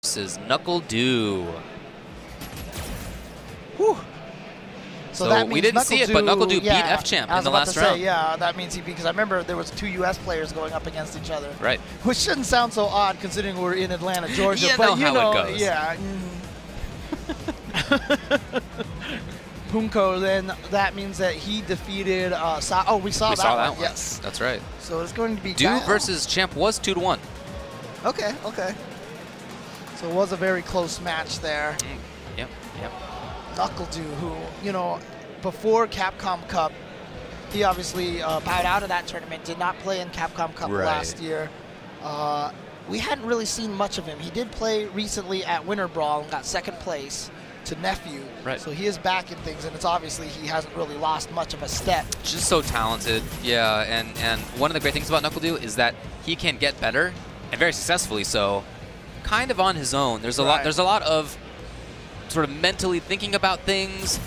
versus Nuckledu. Whew. So that means we didn't see it, but Nuckledu beat F-Champ in the last round. Yeah, that means he beat, because I remember there was 2 U.S. players going up against each other. Right. Which shouldn't sound so odd considering we're in Atlanta, Georgia. You but know how it goes. Yeah. Poongko, then that means that he defeated we saw that one. Yes. That's right. So it's going to be Guile versus Champ was 2-1. Okay, okay. So it was a very close match there. Yep. Nuckledu, who, you know, before Capcom Cup, he obviously bowed out of that tournament, did not play in Capcom Cup last year. We hadn't really seen much of him. He did play recently at Winter Brawl and got 2nd place to Nephew. Right. So he is back in things, and it's obviously he hasn't really lost much of a step. Just so talented, yeah. And one of the great things about Nuckledu is that he can get better, and very successfully so, kind of on his own. There's a lot. There's a lot of sort of mentally thinking about things,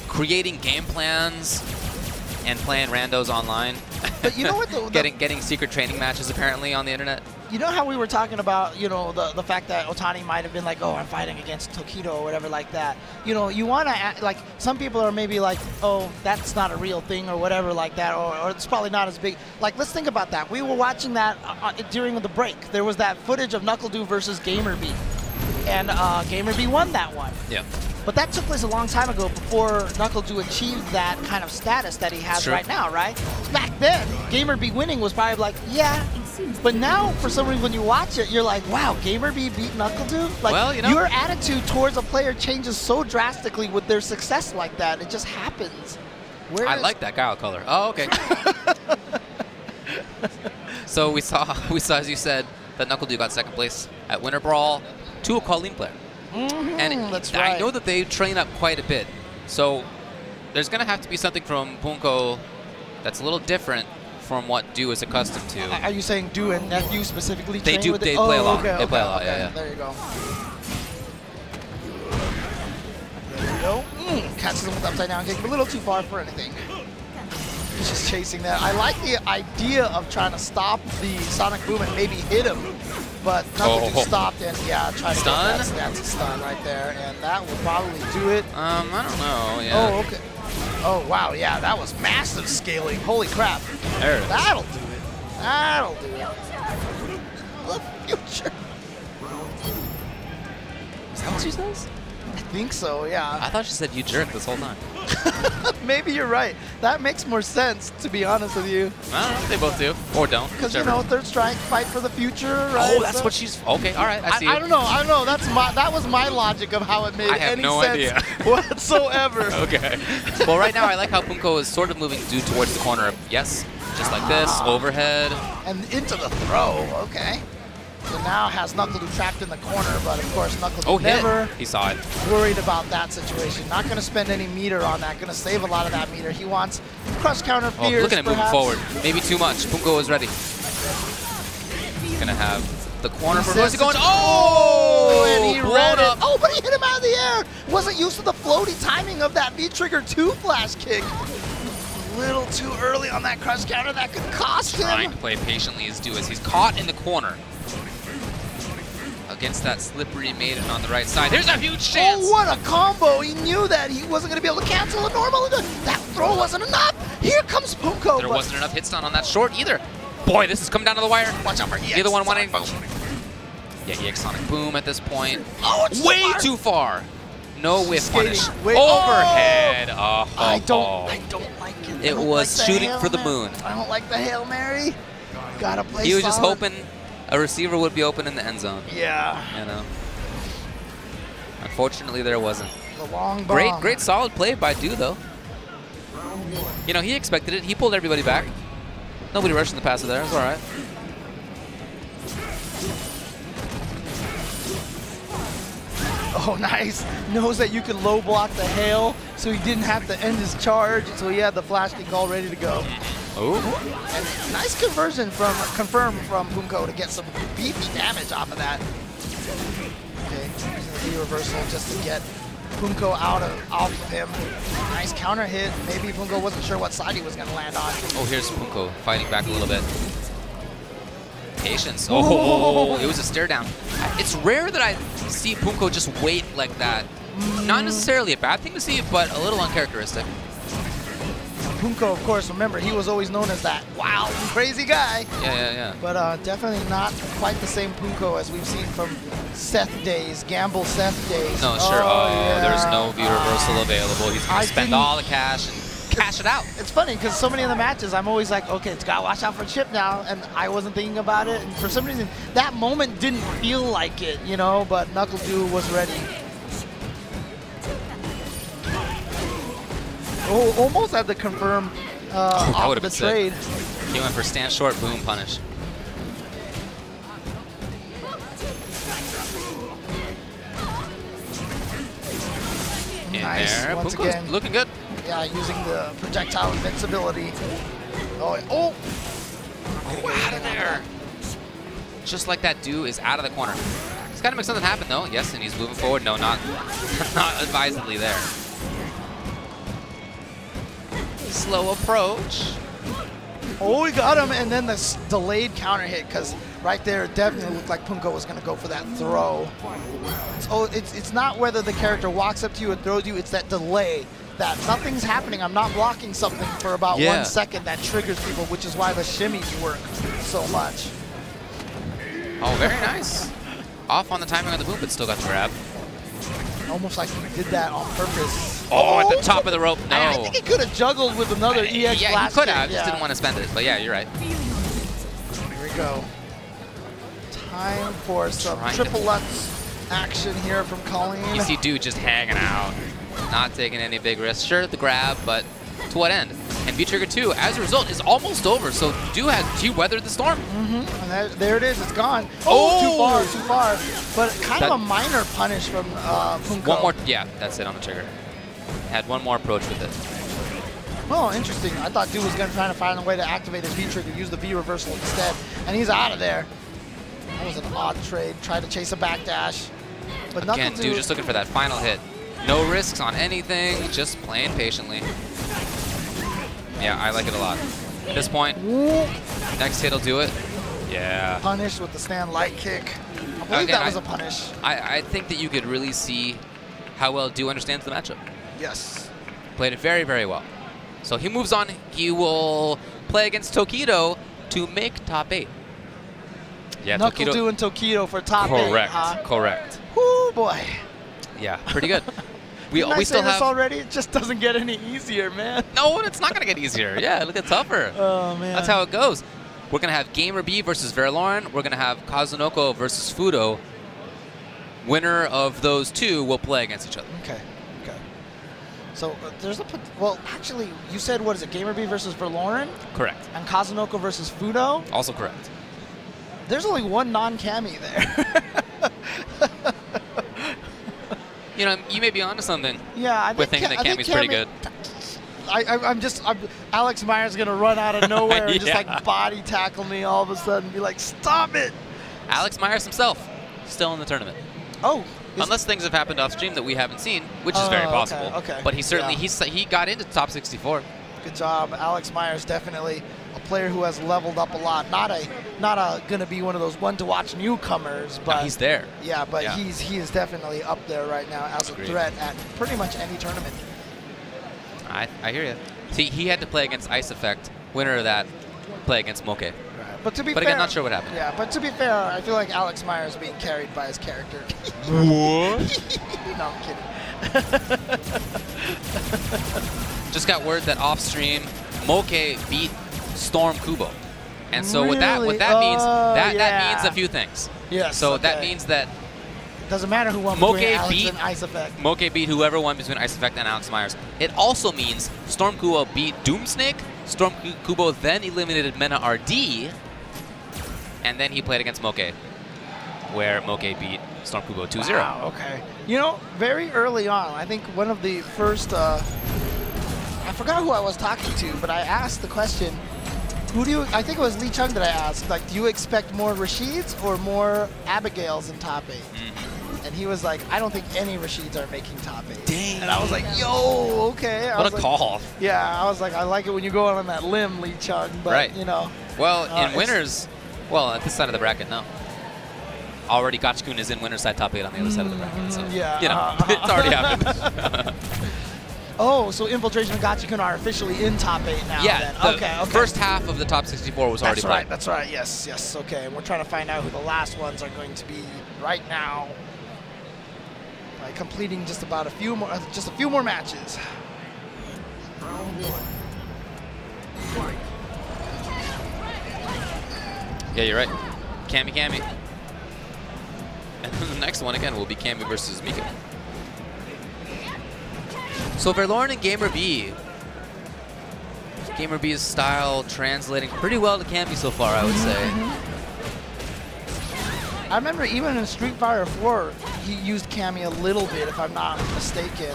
creating game plans, and playing randos online. But you know what? Getting secret training matches apparently on the internet. You know how we were talking about, you know, the fact that Otani might have been like, oh, I'm fighting against Tokido or whatever like that. You know, you want to, like, some people are maybe like, oh, that's not a real thing or whatever like that, or it's probably not as big. Like, let's think about that. We were watching that during the break. There was that footage of Nuckledu versus GamerB, and GamerB won that one. Yeah. But that took place a long time ago before Nuckledu achieved that kind of status that he has right now, right? Back then, GamerB winning was probably like, yeah. But now, for some reason, when you watch it, you're like, wow, GamerB beat Nuckledu? Like, well, you know, your attitude towards a player changes so drastically with their success like that. It just happens. I like that Guile color. Oh, okay. So we saw, as you said, that Nuckledu got 2nd place at Winter Brawl to a Kolin player. And that's right. I know that they train up quite a bit. So there's going to have to be something from Poongko that's a little different from what Du is accustomed to. Are you saying Du and Nephew specifically They train do. with They it? play a lot. Okay, they play a lot. Yeah. There you go. There you go. Catches him with upside down kick, a little too far for anything. He's just chasing that. I like the idea of trying to stop the Sonic Boom and maybe hit him, but Nuckledu stopped and tried to stun. That's a stun right there, and that will probably do it. I don't know. Yeah. Oh, okay. Oh wow, yeah, that was massive scaling. Holy crap. There it is. That'll do it. That'll do it. The future. Is that what she says? I think so, yeah. I thought she said you jerk this whole time. Maybe you're right. That makes more sense, to be honest with you. I don't know if they both do. Or don't. Because, you know, Third Strike, fight for the future, right? Oh, that's what she's... Okay, all right, I see I don't know. That was my logic of how it made any sense whatsoever. Okay. Well, right now, I like how Poongko is sort of moving Du towards the corner. Yes, just like this, overhead. And into the throw, okay. So now has Nuckledu trapped in the corner, but of course Nuckledu never he saw it. Worried about that situation. Not going to spend any meter on that. Going to save a lot of that meter. He wants crush counter fears. Oh, look at him moving forward. Maybe too much. Poongko is ready. He's going to have the corner for Fursan going. Oh! And he read it. Oh, but he hit him out of the air. Wasn't used to the floaty timing of that V-Trigger 2 flash kick. A little too early on that crush counter. That could cost him. Trying to play patiently as Du as he's caught in the corner. Against that slippery maiden on the right side. There's a huge chance! Oh, what a combo! He knew that he wasn't going to be able to cancel a normal. That throw wasn't enough! Here comes Poongko! There wasn't enough hit stun on that short either. Boy, this is coming down to the wire. Watch out for EX. The other one wanting... Yeah, EX Sonic Boom at this point. Oh, it's way too far! No whiff punish. Overhead! Oh. I don't like it. It was like shooting for the moon. I don't like the Hail Mary. Gotta play He was just hoping a receiver would be open in the end zone. Yeah. You know. Unfortunately, there wasn't. The long bomb. Great solid play by Du, though. You know, he expected it. He pulled everybody back. Nobody rushing the passer there. It's all right. Oh, nice. Knows that you can low block the hail, so he didn't have to end his charge, so he had the flash kick all ready to go. Oh. And nice confirm from Poongko to get some beefy damage off of that. Okay, using the reversal just to get Poongko off of him. Nice counter hit. Maybe Poongko wasn't sure what side he was going to land on. Oh, here's Poongko fighting back a little bit. patience. Oh, it was a stare down. It's rare that I see Poongko just wait like that. Not necessarily a bad thing to see, but a little uncharacteristic. Poongko, of course, remember, he was always known as that wild and crazy guy. Yeah. But definitely not quite the same Poongko as we've seen from Seth days, Gamble Seth days. No, sure. There's no view reversal available. He's going to spend all the cash and cash it out. It's funny because so many of the matches, I'm always like, okay, it's got to watch out for chip now, and I wasn't thinking about it. And for some reason, that moment didn't feel like it, you know, but Nuckledu was ready. Oh, almost had to confirm off the trade. He went for stand short, boom, punish. Nice. There. Once Poongko's again, looking good. Yeah, using the projectile invincibility. Oh, out of there. Just like that dude is out of the corner. He's got to make something happen, though. Yes, and he's moving forward. No, not advisedly there. Slow approach. Oh, we got him, and then this delayed counter hit, because right there it definitely looked like Poongko was going to go for that throw. So it's not whether the character walks up to you and throws you, it's that delay. That nothing's happening, I'm not blocking something for about 1 second that triggers people, which is why the shimmies work so much. Oh, very nice. Off on the timing on the boom, but still got the grab. Almost like he did that on purpose. Oh, at the top of the rope, no. I think he could have juggled with another EX Yeah, blast he could have, kick. just didn't want to spend it. But yeah, you're right. Here we go. Time for some triple Lutz action here from Kolin. You see dude just hanging out, not taking any big risks. Sure, the grab, but to what end? And V-Trigger 2, as a result, is almost over. So he weathered the storm. And there it is, it's gone. Oh, too far. But kind of a minor punish from Poongko. One more, yeah, that's it on the trigger. Had one more approach with it. Oh, interesting. I thought dude was going to try to find a way to activate his V-Trigger, use the V-reversal instead. And he's out of there. That was an odd trade. Tried to chase a backdash. But again, dude just looking for that final hit. No risks on anything, just playing patiently. Yeah, I like it a lot. At this point, next hit will do it. Yeah. Punish with the stand light kick. I believe that was a punish. I think that you could really see how well Du understands the matchup. Yes. Played it very, very well. So he moves on. He will play against Tokido to make top 8. Yeah, Nuckledu and Tokido for top 8. Correct. Correct. Whoo, boy. Yeah, pretty good. we still have this already. It just doesn't get any easier, man. No, it's not going to get easier. Yeah, look at tougher. Oh man. That's how it goes. We're going to have Gamer B versus Verloren. We're going to have Kazunoko versus Fuudo. Winner of those two will play against each other. Okay. So there's well, actually, you said, what is it, Gamer B versus Verloren? Correct. And Kazunoko versus Fuudo? Also correct. There's only one non-Cammy there. You know, you may be onto something. Yeah, I with thinking that Cammy's pretty good. Alex Myers gonna run out of nowhere and just like body tackle me all of a sudden and be like, stop it. Alex Myers himself, still in the tournament. Oh. Unless things have happened off stream that we haven't seen, which is very possible. Okay. But he certainly, he got into top 64. Good job. Alex Myers, definitely a player who has leveled up a lot. Not gonna be one of those one-to-watch newcomers, but no, he's there. Yeah, but he is definitely up there right now as a threat at pretty much any tournament. I hear you. See, he had to play against Ice Effect. Winner of that, play against Moke. Right. But to be fair, again, not sure what happened. Yeah, but to be fair, I feel like Alex Myers being carried by his character. What? No, I'm kidding. Just got word that off stream, Moke beat Storm Kubo. And so what that means, that means a few things. Yes. So that means that doesn't matter who won between Alex and Ice Effect. Moke beat whoever won between Ice Effect and Alex Myers. It also means Storm Kubo beat Doomsnake. Storm Kubo then eliminated Mena RD. And then he played against Moke, where Moke beat Storm Kubo 2-0. Wow, okay. You know, very early on, I think one of the first, I forgot who I was talking to, but I asked the question, I think it was Lee Chung that I asked, like, do you expect more Rashids or more Abigails in top 8? And he was like, I don't think any Rashids are making top 8. Dang. And I was like, yo, okay. What a call. Yeah, I was like, I like it when you go on that limb, Lee Chung, but, you know. Well, in winners, Well, at this side of the bracket, no. Already Gachikun is in winner's side top 8 on the other side of the bracket. So, yeah. you know, it's already happened. Oh, so Infiltration and Gachikun are officially in top 8 now. Yeah, then. the first half of the top 64 was already played. That's right, yes, okay. And we're trying to find out who the last ones are going to be right now by completing just about a few more matches. Yeah, you're right. Cammy. And then the next one, again, will be Cammy versus Mika. So Verloren and Gamer B. Gamer B's style translating pretty well to Cammy so far, I would say. I remember even in Street Fighter 4, he used Cammy a little bit, if I'm not mistaken,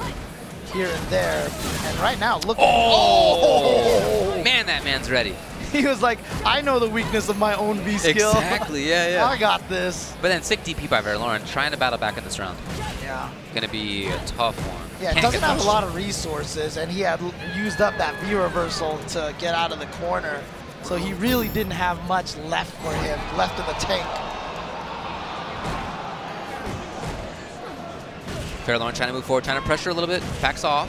here and there. And right now, look. Oh! Man, that man's ready. He was like, I know the weakness of my own V skill. Exactly, yeah. I got this. But then sick DP by Verloren, trying to battle back in this round. Yeah. Gonna be a tough one. Yeah, it doesn't have a lot of resources, and he had used up that V reversal to get out of the corner. So he really didn't have much left for him, left in the tank. Verloren trying to move forward, trying to pressure a little bit, backs off.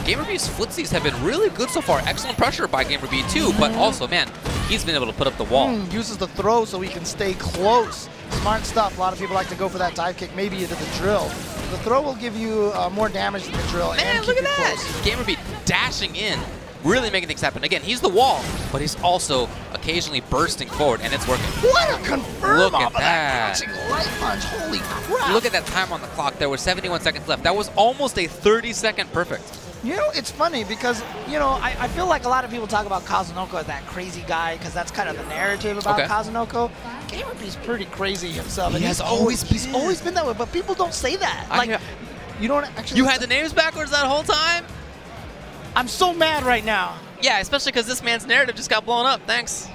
Gamer B's footsies have been really good so far. Excellent pressure by Gamer B too, but also, man, he's been able to put up the wall. Uses the throw so he can stay close. Smart stuff. A lot of people like to go for that dive kick, maybe into the drill. The throw will give you more damage than the drill. Man, and look keep at that! Close. Gamer B dashing in, really making things happen. Again, he's the wall, but he's also occasionally bursting forward, and it's working. What a confirm Look off at that. of that light punch. Holy crap. Look at that time on the clock. There were 71 seconds left. That was almost a 30-second perfect. You know, it's funny because, you know, I feel like a lot of people talk about Kazunoko as that crazy guy because that's kind of the narrative about Kazunoko. Gamer B's pretty crazy himself. And he's always been that way, but people don't say that. Like, you don't actually... You had the names backwards that whole time? I'm so mad right now. Yeah, especially because this man's narrative just got blown up. Thanks.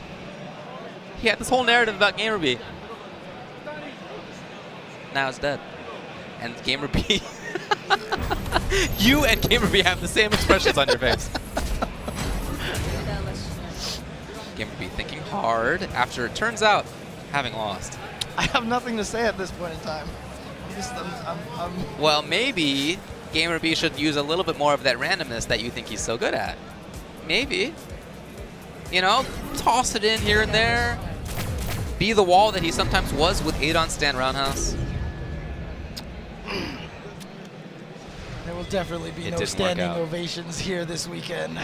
He had this whole narrative about Gamer B. Now it's dead. And Gamer B... You and Gamer B have the same expressions on your face. Gamer B thinking hard after it turns out having lost. I have nothing to say at this point in time. Well, maybe Gamer B should use a little bit more of that randomness that you think he's so good at. Maybe. You know, toss it in here and there. Be the wall that he sometimes was with 8 on stand roundhouse. There will definitely be no standing ovations here this weekend.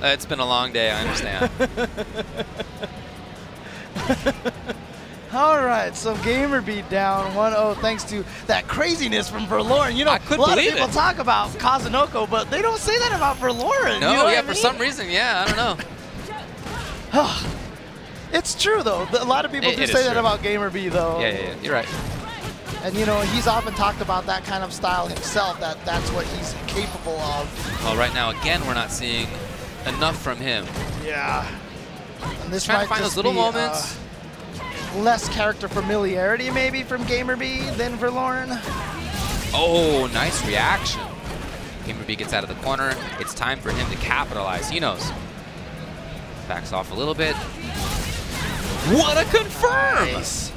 It's been a long day, I understand. All right, so Gamer beat down 1-0 thanks to that craziness from Verloren. You know, a lot of people talk about Kazunoko, but they don't say that about Verloren. No, you know yeah, for some reason, yeah, I don't know. It's true, though. A lot of people do say that about Gamer B, though. Yeah, you're right. And, you know, he's often talked about that kind of style himself, that's what he's capable of. Well, right now, again, we're not seeing enough from him. Yeah. And this trying might to find just those little be, moments. Less character familiarity, maybe, from Gamer B than Verloren. Oh, nice reaction. Gamer B gets out of the corner. It's time for him to capitalize. He knows. Backs off a little bit. What a confirm! Nice.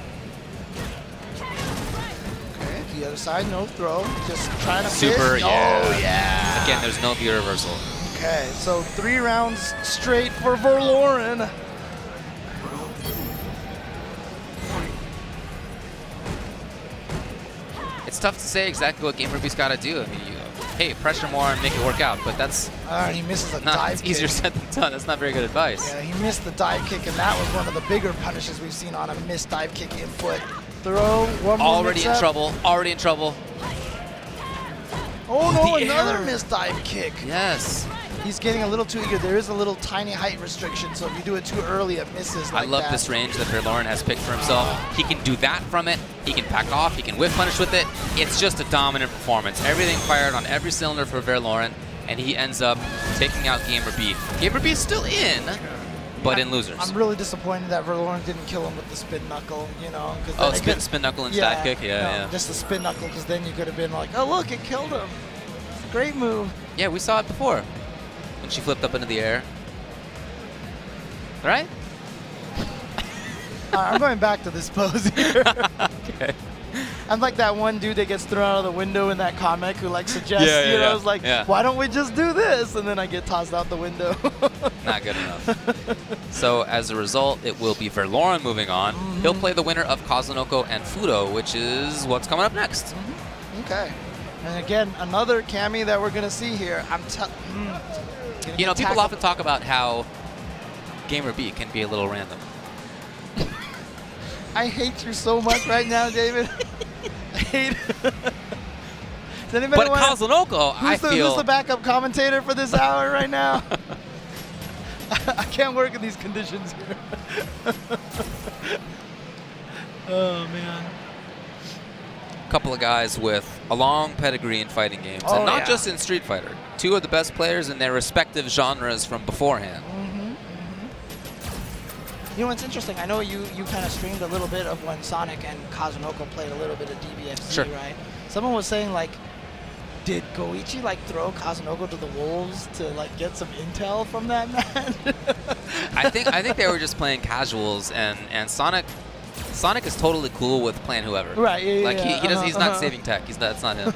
The other side, no throw, just trying to super, fit. yeah. Oh, yeah. Again, there's no V reversal. Okay, so 3 rounds straight for Verloren. It's tough to say exactly what Gamer B's got to do. I mean, hey, pressure more and make it work out, but that's he misses a dive kick. Easier said than done. That's not very good advice. Yeah, he missed the dive kick, and that was one of the bigger punishes we've seen on a missed dive kick input. Throw, one more already in trouble, already in trouble. Oh no, another missed dive kick. Yes. He's getting a little too eager. There is a little tiny height restriction, so if you do it too early, it misses like I love this range that Verloren has picked for himself. He can do that from it. He can back off. He can whiff punish with it. It's just a dominant performance. Everything fired on every cylinder for Verloren, and he ends up taking out Gamer B. Gamer B is still in, but in losers. I'm really disappointed that Verloren didn't kill him with the spin knuckle, you know. Oh, spin knuckle and dive kick? Yeah. Just the spin knuckle, because then you could have been like, oh, look, it killed him. Great move. Yeah, we saw it before when she flipped up into the air. Right? I'm going back to this pose here. Okay. I'm like that one dude that gets thrown out of the window in that comic who like suggests, you know, it's like, why don't we just do this? And then I get tossed out the window. Not good enough. So as a result, it will be Verloren moving on. He'll play the winner of Kazunoko and Fuudo, which is what's coming up next. Okay. And again, another Cammy that we're going to see here. You know, people often talk about how Gamer B can be a little random. I hate you so much right now, David. I hate Does anybody But Kazunoko, who's the backup commentator for this hour right now? I can't work in these conditions here. Oh, man. A couple of guys with a long pedigree in fighting games, and not just in Street Fighter. Two of the best players in their respective genres from beforehand. You know what's interesting? I know you kind of streamed a little bit of when Sonic and Kazunoko played a little bit of DBFZ, right? Someone was saying, like, did Goichi like throw Kazunoko to the wolves to like get some intel from that man? I think they were just playing casuals, and Sonic is totally cool with playing whoever. Right. He's not saving tech. That's not him.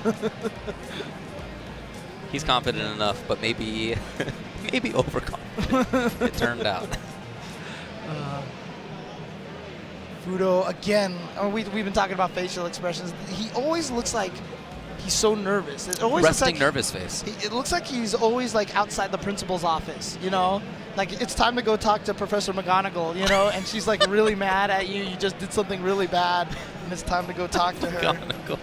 He's confident enough, but maybe overconfident. It turned out. Fuudo again. We've been talking about facial expressions. He always looks like he's so nervous. It always resting looks like nervous face. It looks like he's always like outside the principal's office. You know, like it's time to go talk to Professor McGonagall. You know, and she's like really mad at you. You just did something really bad, and it's time to go talk to her. McGonagall.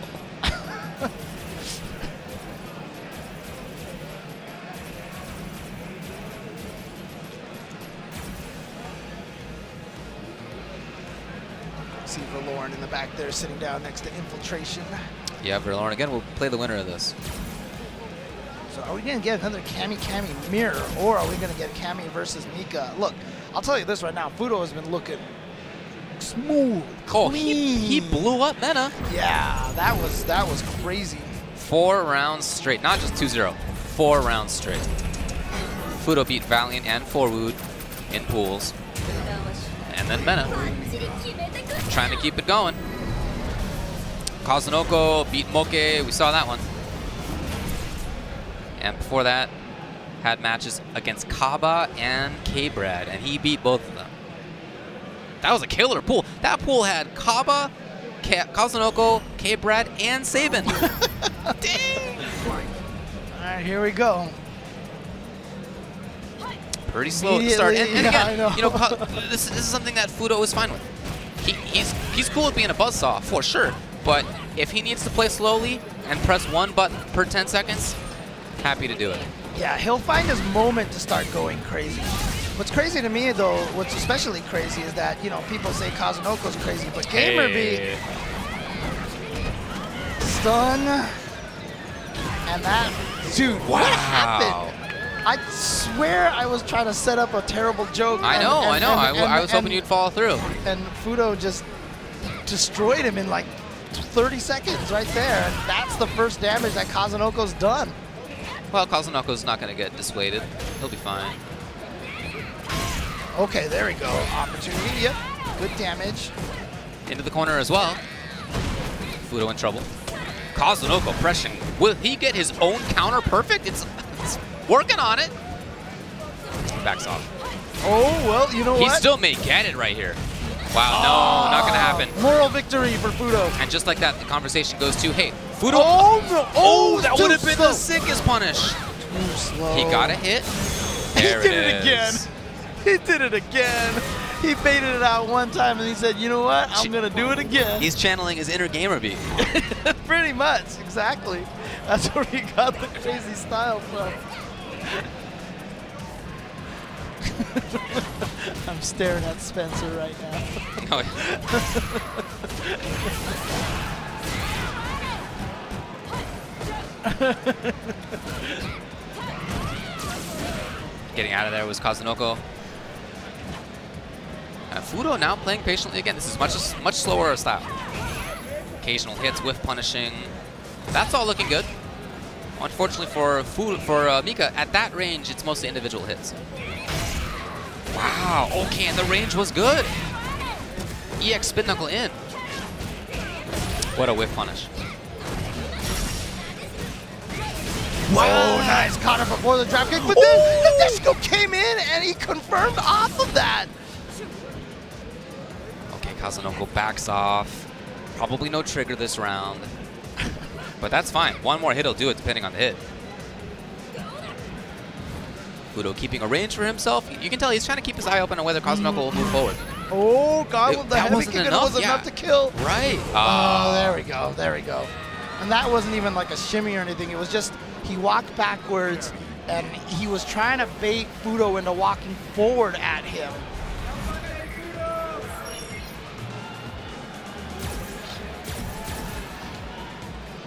See Verloren in the back there sitting down next to Infiltration. Yeah, Verloren again will play the winner of this. So are we going to get another Cammy mirror, or are we going to get Cammy versus Mika? Look, I'll tell you this right now. Fuudo has been looking smooth, clean. He blew up Mena. Yeah, that was crazy. 4 rounds straight, not just 2-0, 4 rounds straight. Fuudo beat Valiant and Forwood in pools. And then Mena, trying to keep it going. Kazunoko beat Moke, we saw that one. And before that, had matches against Kaba and K-Brad, and he beat both of them. That was a killer pool. That pool had Kaba, Kazunoko, K-Brad, and Sabin. Dang! All right, here we go. Pretty slow to start. And yeah, again, you know, this is something that Fuudo is fine with. He's cool with being a buzzsaw, for sure. But if he needs to play slowly and press one button per 10 seconds, happy to do it. Yeah, he'll find his moment to start going crazy. What's crazy to me, though, what's especially crazy is that, you know, people say Kazunoko's crazy, but Gamer B, stun, and that, dude, what happened? I swear I was trying to set up a terrible joke. I know. I was hoping you'd follow through. And Fuudo just destroyed him in like 30 seconds right there. And that's the first damage that Kazunoko's done. Well, Kazunoko's not going to get dissuaded. He'll be fine. Okay, there we go. Opportunity. Yep. Good damage. Into the corner as well. Fuudo in trouble. Kazunoko pressing. Will he get his own counter perfect? It's working on it. Backs off. Oh, well, you know what? He still may get it right here. Wow, no, not going to happen. Moral victory for Fuudo. And just like that, the conversation goes to, hey, Fuudo. Oh, no. Oh, that would have been the sickest punish. Too slow. He got a hit. There he did it again. He did it again. He baited it out one time and he said, you know what? I'm going to do it again. He's channeling his inner Gamer B. Pretty much, exactly. That's where he got the crazy style from. I'm staring at Spencer right now. Oh, yeah. Getting out of there was Kazunoko. And Fuudo now playing patiently again. This is much slower style. Occasional hits with punishing. That's all looking good. Unfortunately for Mika, at that range, it's mostly individual hits. Wow, okay, and the range was good. EX spin knuckle in. What a whiff punish. Wow, nice. Caught her before the drop kick, but then the disco came in and he confirmed off of that. Okay, Kazunoko backs off. Probably no trigger this round. But that's fine. One more hit will do it, depending on the hit. Fuudo keeping a range for himself. You can tell he's trying to keep his eye open on whether Kazunoko will move forward. Oh, God, with the that heavy wasn't kick, enough? it was enough to kill. Right. Oh, there we go. There we go. And that wasn't even like a shimmy or anything. It was just he walked backwards and he was trying to bait Fuudo into walking forward at him.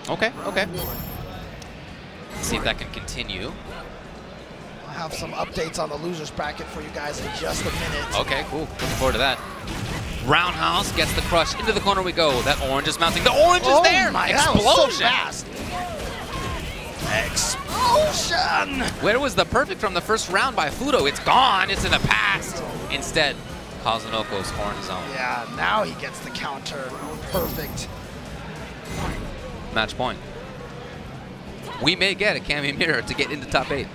Okay, okay. Let's see if that can continue. I'll have some updates on the losers bracket for you guys in just a minute. Okay, cool. Looking forward to that. Roundhouse gets the crush. Into the corner we go. That orange is mounting. The orange is there! My, Explosion! that was so fast. Explosion! Where was the perfect from the first round by Fuudo? It's gone. It's in the past. Instead, Kazunoko scoring his own. Yeah, now he gets the counter. Perfect. Match point. We may get a Cammy mirror to get into top 8.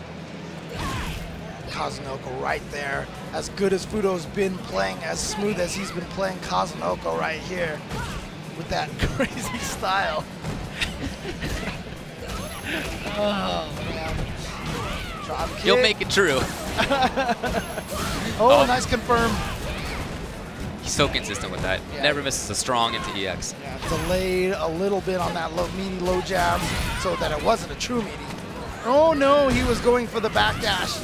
Kazunoko right there. As good as Fuudo's been playing, as smooth as he's been playing, Kazunoko right here with that crazy style. Oh, man. Drop kick. You'll make it true. Oh, nice confirm. He's so consistent with that. Yeah. Never misses a strong into EX. Yeah, delayed a little bit on that meaty low jab so that it wasn't a true meaty. Oh, no, he was going for the backdash.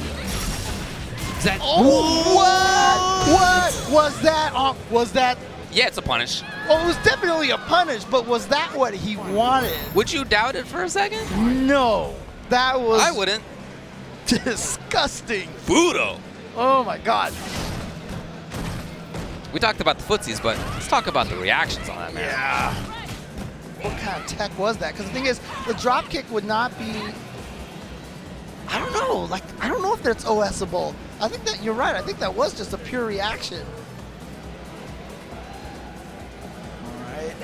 That, oh, what was that? Was that? Yeah, it's a punish. Well, it was definitely a punish, but was that what he wanted? Would you doubt it for a second? No, that was. I wouldn't. Disgusting. Fuudo. Oh my God. We talked about the footsies, but let's talk about the reactions on that, man. Yeah. What kind of tech was that? Because the thing is, the drop kick would not be. I don't know. Like, I don't know if that's OSable. I think that you're right. I think that was just a pure reaction. All right.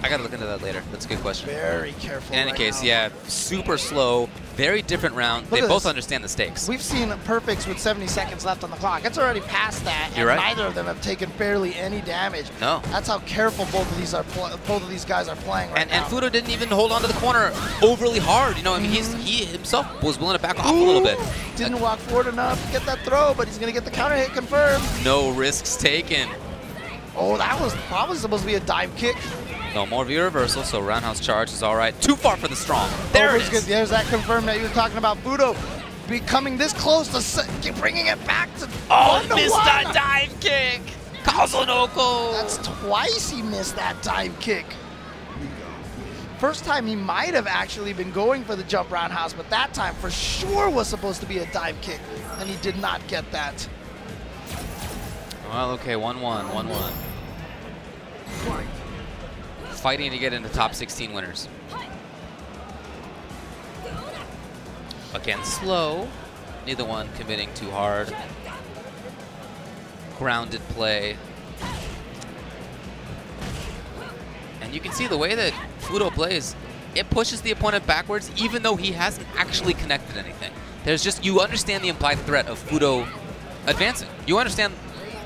I gotta look into that later. That's a good question. Very careful. In any right case, now. yeah, super slow, very different round. Look They at both this. Understand the stakes. We've seen perfects with 70 seconds left on the clock. It's already past that, and You're right. neither of them have taken barely any damage. No. That's how careful both of these guys are playing right now. And Fuudo didn't even hold on to the corner overly hard. You know, I mean, he himself was willing to back off a little bit. Didn't walk forward enough to get that throw, but he's going to get the counter hit confirmed. No risks taken. Oh, that was probably supposed to be a dive kick. No more view reversal, so roundhouse charge is all right. Too far for the strong. There it is. There's that confirmed that you were talking about. Fuudo becoming this close to bringing it back to Oh, 1-1. missed that dive kick. Kazunoko. That's twice he missed that dive kick. First time he might have actually been going for the jump roundhouse, but that time for sure was supposed to be a dive kick, and he did not get that. Well, okay, 1-1, 1-1. Fighting to get into top 16 winners. Again, slow. Neither one committing too hard. Grounded play. And you can see the way that Fuudo plays, it pushes the opponent backwards even though he hasn't actually connected anything. There's just, you understand the implied threat of Fuudo advancing. You understand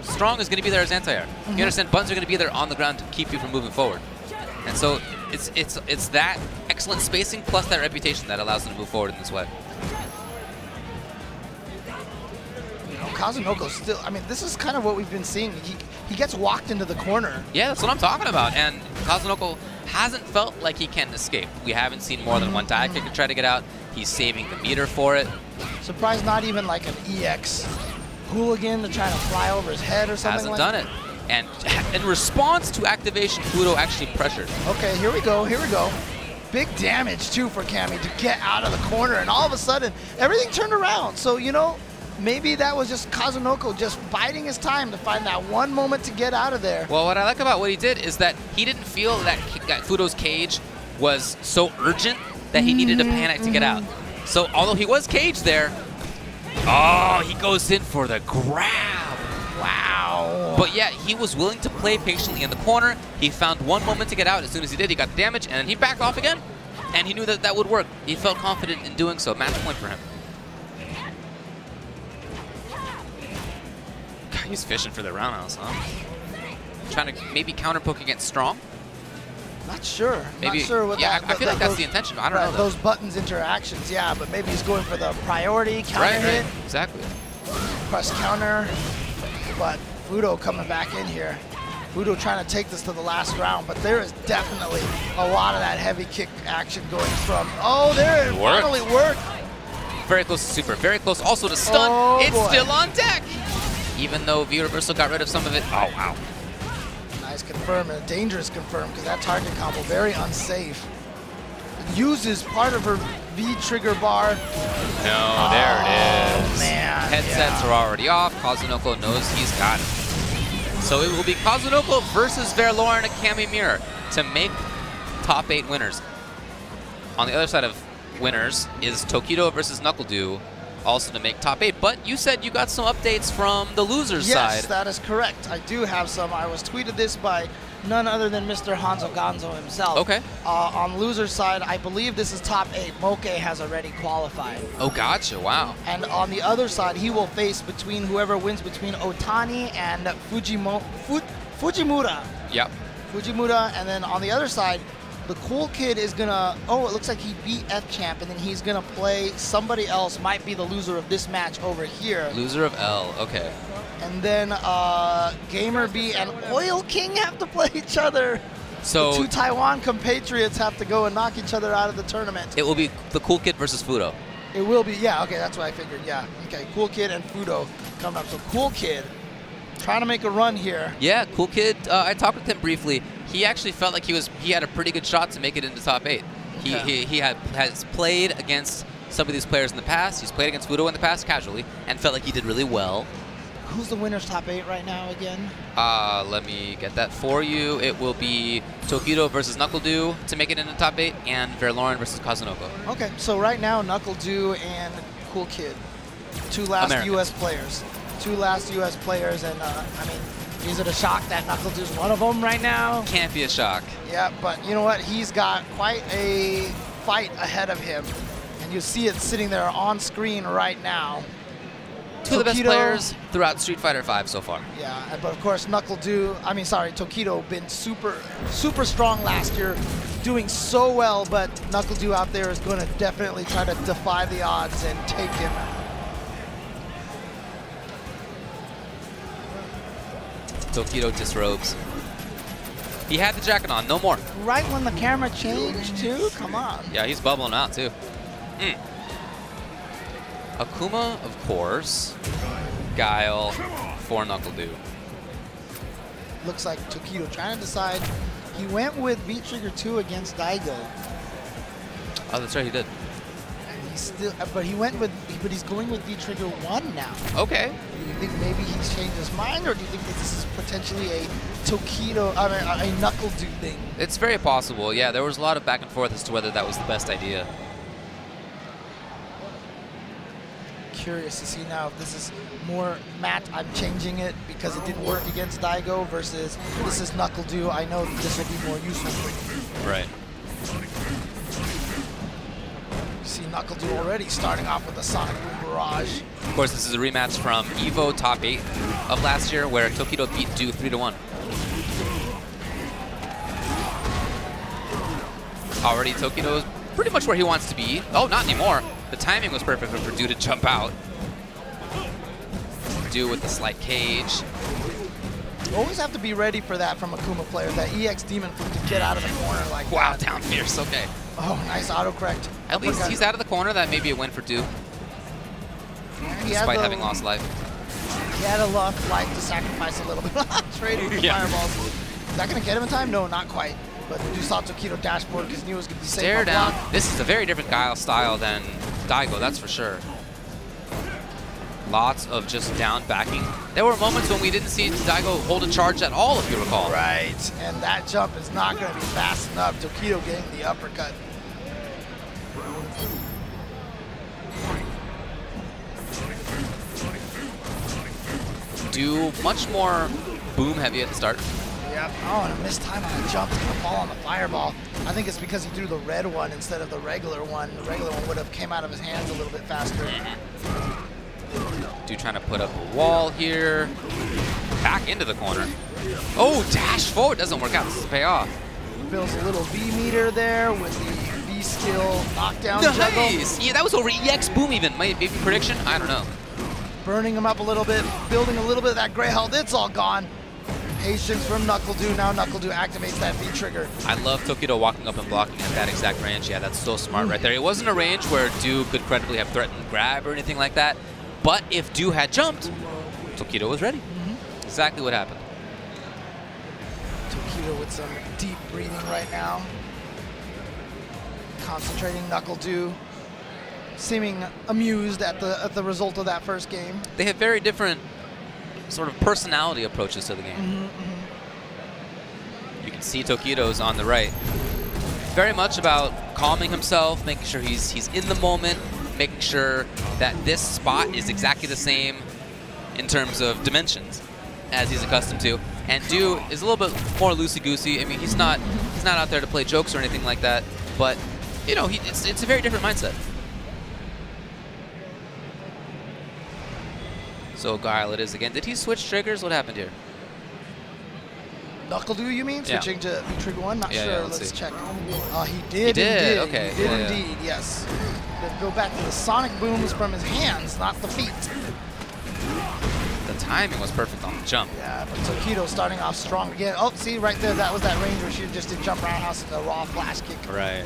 strong is going to be there as anti-air. You understand buttons are going to be there on the ground to keep you from moving forward. And so it's that excellent spacing plus that reputation that allows him to move forward in this way. You know, Kazunoko still, I mean, this is kind of what we've been seeing. He gets walked into the corner. Yeah, that's what I'm talking about. And Kazunoko hasn't felt like he can escape. We haven't seen more than one dive kick to try to get out. He's saving the meter for it. Surprised not even like an EX hooligan to try to fly over his head or something Hasn't like done it. And in response to activation, Fuudo actually pressured. Okay, here we go, here we go. Big damage, too, for Cammy to get out of the corner, and all of a sudden, everything turned around. So, you know, maybe that was just Kazunoko just biding his time to find that one moment to get out of there. Well, what I like about what he did is that he didn't feel that Fuudo's cage was so urgent that he needed to panic to get out. So, although he was caged there, oh, he goes in for the grab. Wow. But yeah, he was willing to play patiently in the corner. He found one moment to get out. As soon as he did, he got the damage, and then he backed off again. And he knew that that would work. He felt confident in doing so. Match point for him. God, he's fishing for the roundhouse, huh? Trying to maybe counter poke against Strong. Not sure. Maybe. Not sure what yeah, that, I feel like that's the intention. I don't know. Those buttons interactions, yeah, but maybe he's going for the priority counter hit. Right, exactly. Press counter, but Fuudo coming back in here. Fuudo trying to take this to the last round, but there is definitely a lot of that heavy kick action going from. Oh, there it finally worked. Very close to super. Very close also to stun. Oh, it's boy. still on deck. Even though V Reversal got rid of some of it. Oh, wow. Nice confirm and a dangerous confirm because that target combo very unsafe. Uses part of her V trigger bar. No, there it is. Man, Headsets are already off. Kazunoko knows he's got it. So it will be Kazunoko versus Verloren and Cammy Mirror to make top 8 winners. On the other side of winners is Tokido versus Nuckledu, also to make top 8. But you said you got some updates from the losers side. Yes, that is correct. I do have some. I was tweeted this by none other than Mr. Hanzo Gonzo himself. Okay. On loser side, I believe this is top 8. Moke has already qualified. Oh, gotcha. Wow. And on the other side, he will face between whoever wins between Otani and Fujimura. Yep. Fujimura, and then on the other side, the cool kid is gonna, oh, it looks like he beat F-Champ, and then he's gonna play somebody else, might be the loser of this match over here. Loser of L, okay. And then Gamer B and Oil King have to play each other. So the 2 Taiwan compatriots have to go and knock each other out of the tournament. it will be the Cool Kid versus Fuudo. It will be, yeah, okay, that's what I figured, yeah. Okay, Cool Kid and Fuudo coming up. So Cool Kid trying to make a run here. Yeah, Cool Kid, I talked with him briefly. He actually felt like he had a pretty good shot to make it into top 8. He has played against some of these players in the past. He's played against Fuudo in the past casually and felt like he did really well. Who's the winner's top 8 right now again? Let me get that for you. It will be Tokido versus Nuckledu to make it into top 8, and Verloren versus Kazunoko. Okay, so right now Nuckledu and Cool Kid, 2 last Americans. U.S. players. 2 last U.S. players, and I mean, is it a shock that Nuckledu's one of them right now? Can't be a shock. Yeah, but you know what? He's got quite a fight ahead of him, and you see it sitting there on screen right now. 2 of the best players throughout Street Fighter V so far. Yeah, but of course Tokido been super strong last year, doing so well, but Nuckledu out there is going to definitely try to defy the odds and take him. Tokido disrobes. He had the jacket on, no more. Right when the camera changed too? Come on. Yeah, he's bubbling out too. Akuma, of course. Guile for Nuckledu. Looks like Tokido trying to decide. He went with V-Trigger 2 against Daigo. Oh, that's right, he did. And he's still, but he's going with V-Trigger 1 now. Okay. Do you think maybe he's changed his mind, or do you think that this is potentially a a Nuckledu thing? It's very possible. Yeah, there was a lot of back and forth as to whether that was the best idea. Curious to see now if this is more Matt, I'm changing it because it didn't work against Daigo, versus this is Nuckledu, I know this will be more useful for you. Right. You see Nuckledu already starting off with a Sonic Boom Barrage. Of course, this is a rematch from EVO Top 8 of last year, where Tokido beat Du 3-1. Already Tokido is pretty much where he wants to be. Oh, not anymore. The timing was perfect for Du to jump out. Du with the slight cage. You always have to be ready for that from Akuma players, that EX Demon Flip to get out of the corner like wow, that. down fierce, okay. Oh, nice autocorrect. At least he's out of the corner. That may be a win for Du, despite having lost life. He had a life to sacrifice a little bit. Trading for fireballs. Is that going to get him in time? No, not quite. But Du saw Tokido dashboard because he knew it was going to be safe. Stare down. This is a very different Guile style than Daigo, that's for sure. Lots of just down backing. There were moments when we didn't see Daigo hold a charge at all, if you recall. Right, and that jump is not going to be fast enough. Tokido getting the uppercut. Do much more boom heavy at the start. Yep. Oh, and a missed time on a jump to fall on the fireball. I think it's because he threw the red one instead of the regular one. The regular one would have came out of his hands a little bit faster. Do trying to put up a wall here. Back into the corner. Oh, dash forward. Doesn't work out. This is payoff. Builds a little V meter there with the V skill knockdown juggle. Nice. Yeah, that was over EX boom even. Maybe prediction? I don't know. Burning him up a little bit, building a little bit of that gray health. It's all gone. Patience from Nuckledu. Now Nuckledu activates that V trigger. I love Tokido walking up and blocking at that exact range. Yeah, that's so smart right there. It wasn't a range where Do could credibly have threatened grab or anything like that. But if Do had jumped, Tokido was ready. Exactly what happened. Tokido with some deep breathing right now. Concentrating. Nuckledu seeming amused at the result of that first game. They have very different sort of personality approaches to the game. You can see Tokido's on the right. Very much about calming himself, making sure he's in the moment, making sure that this spot is exactly the same in terms of dimensions as he's accustomed to. And Do is a little bit more loosey-goosey. I mean, he's not out there to play jokes or anything like that, but you know, it's a very different mindset. So Guile it is again. Did he switch triggers? What happened here? Nuckledu, you mean? Yeah. Switching to trigger 1? Not sure. Yeah, let's see. check. He did. He did. Okay. He did indeed. Yes. Then go back to the sonic booms from his hands, not the feet. The timing was perfect on the jump. Yeah, but Tokido starting off strong again. Oh, see right there, that was that range where she just did jump roundhouse and a raw flash kick. Right.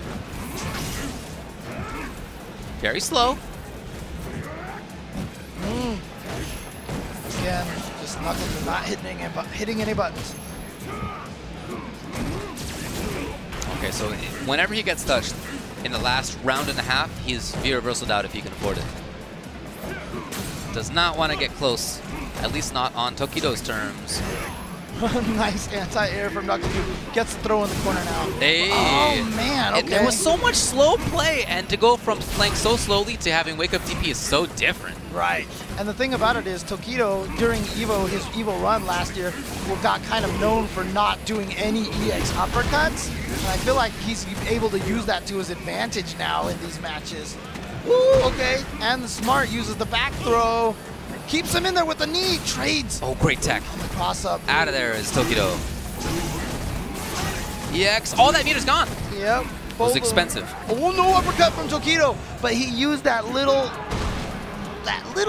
Very slow. Again, just Nuckledu not hitting any buttons. Okay, so whenever he gets touched in the last round and a half, he's V-reversaled out if he can afford it. Does not want to get close, at least not on Tokido's terms. Nice anti-air from Nuckledu. Gets the throw in the corner now. Hey. Oh, man, okay. It was so much slow play, and to go from playing so slowly to having wake-up TP is so different. Right. And the thing about it is Tokido, during Evo, his Evo run last year, got kind of known for not doing any EX uppercuts. And I feel like he's able to use that to his advantage now in these matches. Woo, okay. And the Smart uses the back throw. Keeps him in there with the knee. Trades. Oh, great tech. On the cross-up. Out of there is Tokido. EX. All that meter's gone. Yep. It was expensive. Oh, no uppercut from Tokido. But he used that little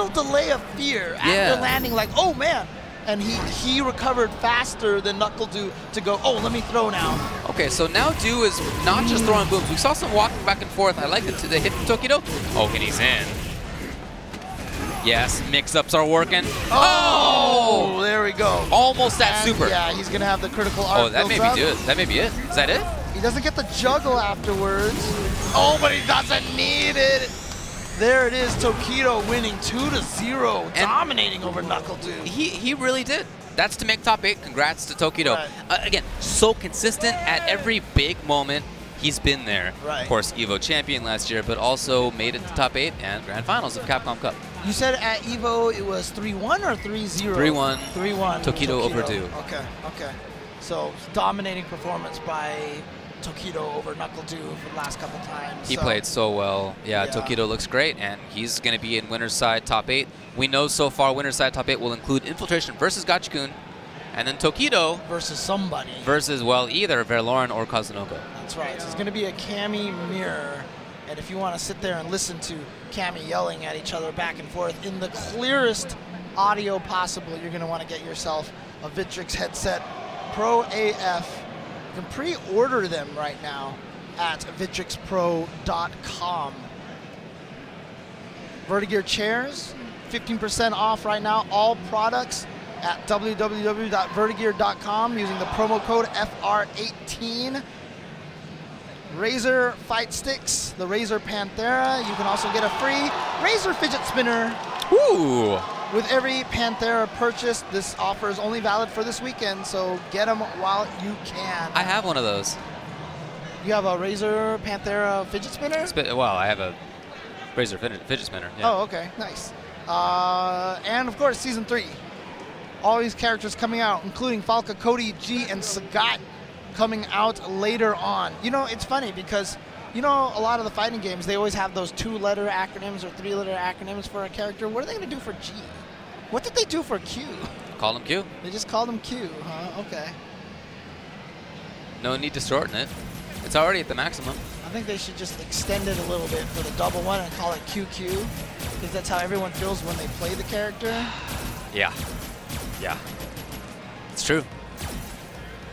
delay of fear after landing, like, oh man, and he recovered faster than Nuckledu to go, oh, let me throw now. Okay, so now Do is not just throwing booms. We saw some walking back and forth. I like the hit from Tokido. Oh, and he's in. Yes, mix-ups are working. Oh, there we go. Almost that super. Yeah, he's gonna have the critical art. Oh, that may be good. That may be it. Is that it? He doesn't get the juggle afterwards. Oh, but he doesn't need it. There it is, Tokido winning 2-0, dominating over Nuckledu. He really did. That's to make top 8. Congrats to Tokido. Right. Again, so consistent at every big moment. He's been there. Right. Of course, Evo champion last year, but also made it to top 8 and grand finals of Capcom Cup. You said at Evo it was 3-1 or 3-0? 3-1. 3-1. Tokido over Do. Okay, okay. So dominating performance by Tokido over Nuckledu for the last couple times. He played so well. Yeah, Tokido looks great, and he's going to be in winner's side top 8. We know so far winner's side top 8 will include Infiltration versus Gachikun, and then Tokido versus somebody. Versus, well, either Verloren or Kazunoko. That's right. So it's going to be a Cammy mirror. And if you want to sit there and listen to Cammy yelling at each other back and forth in the clearest audio possible, you're going to want to get yourself a Victrix headset Pro AF. You can pre-order them right now at vitrixpro.com. Vertigear chairs, 15% off right now, all products at www.vertigear.com using the promo code FR18. Razer fight sticks, the Razer Panthera. You can also get a free Razer fidget spinner. Ooh. With every Panthera purchase. This offer is only valid for this weekend, so get them while you can. I have one of those. You have a Razer Panthera fidget spinner? Well, I have a Razer fidget spinner. Yeah. Oh, okay, nice. And of course, Season 3. all these characters coming out, including Falca, Cody, G, and Sagat coming out later on. You know, it's funny because, you know, a lot of the fighting games, they always have those 2-letter acronyms or 3-letter acronyms for a character. What are they going to do for G? What did they do for Q? Call him Q. They just called him Q, huh? Okay. No need to shorten it. It's already at the maximum. I think they should just extend it a little bit for the double one and call it QQ, because that's how everyone feels when they play the character. Yeah. Yeah. It's true.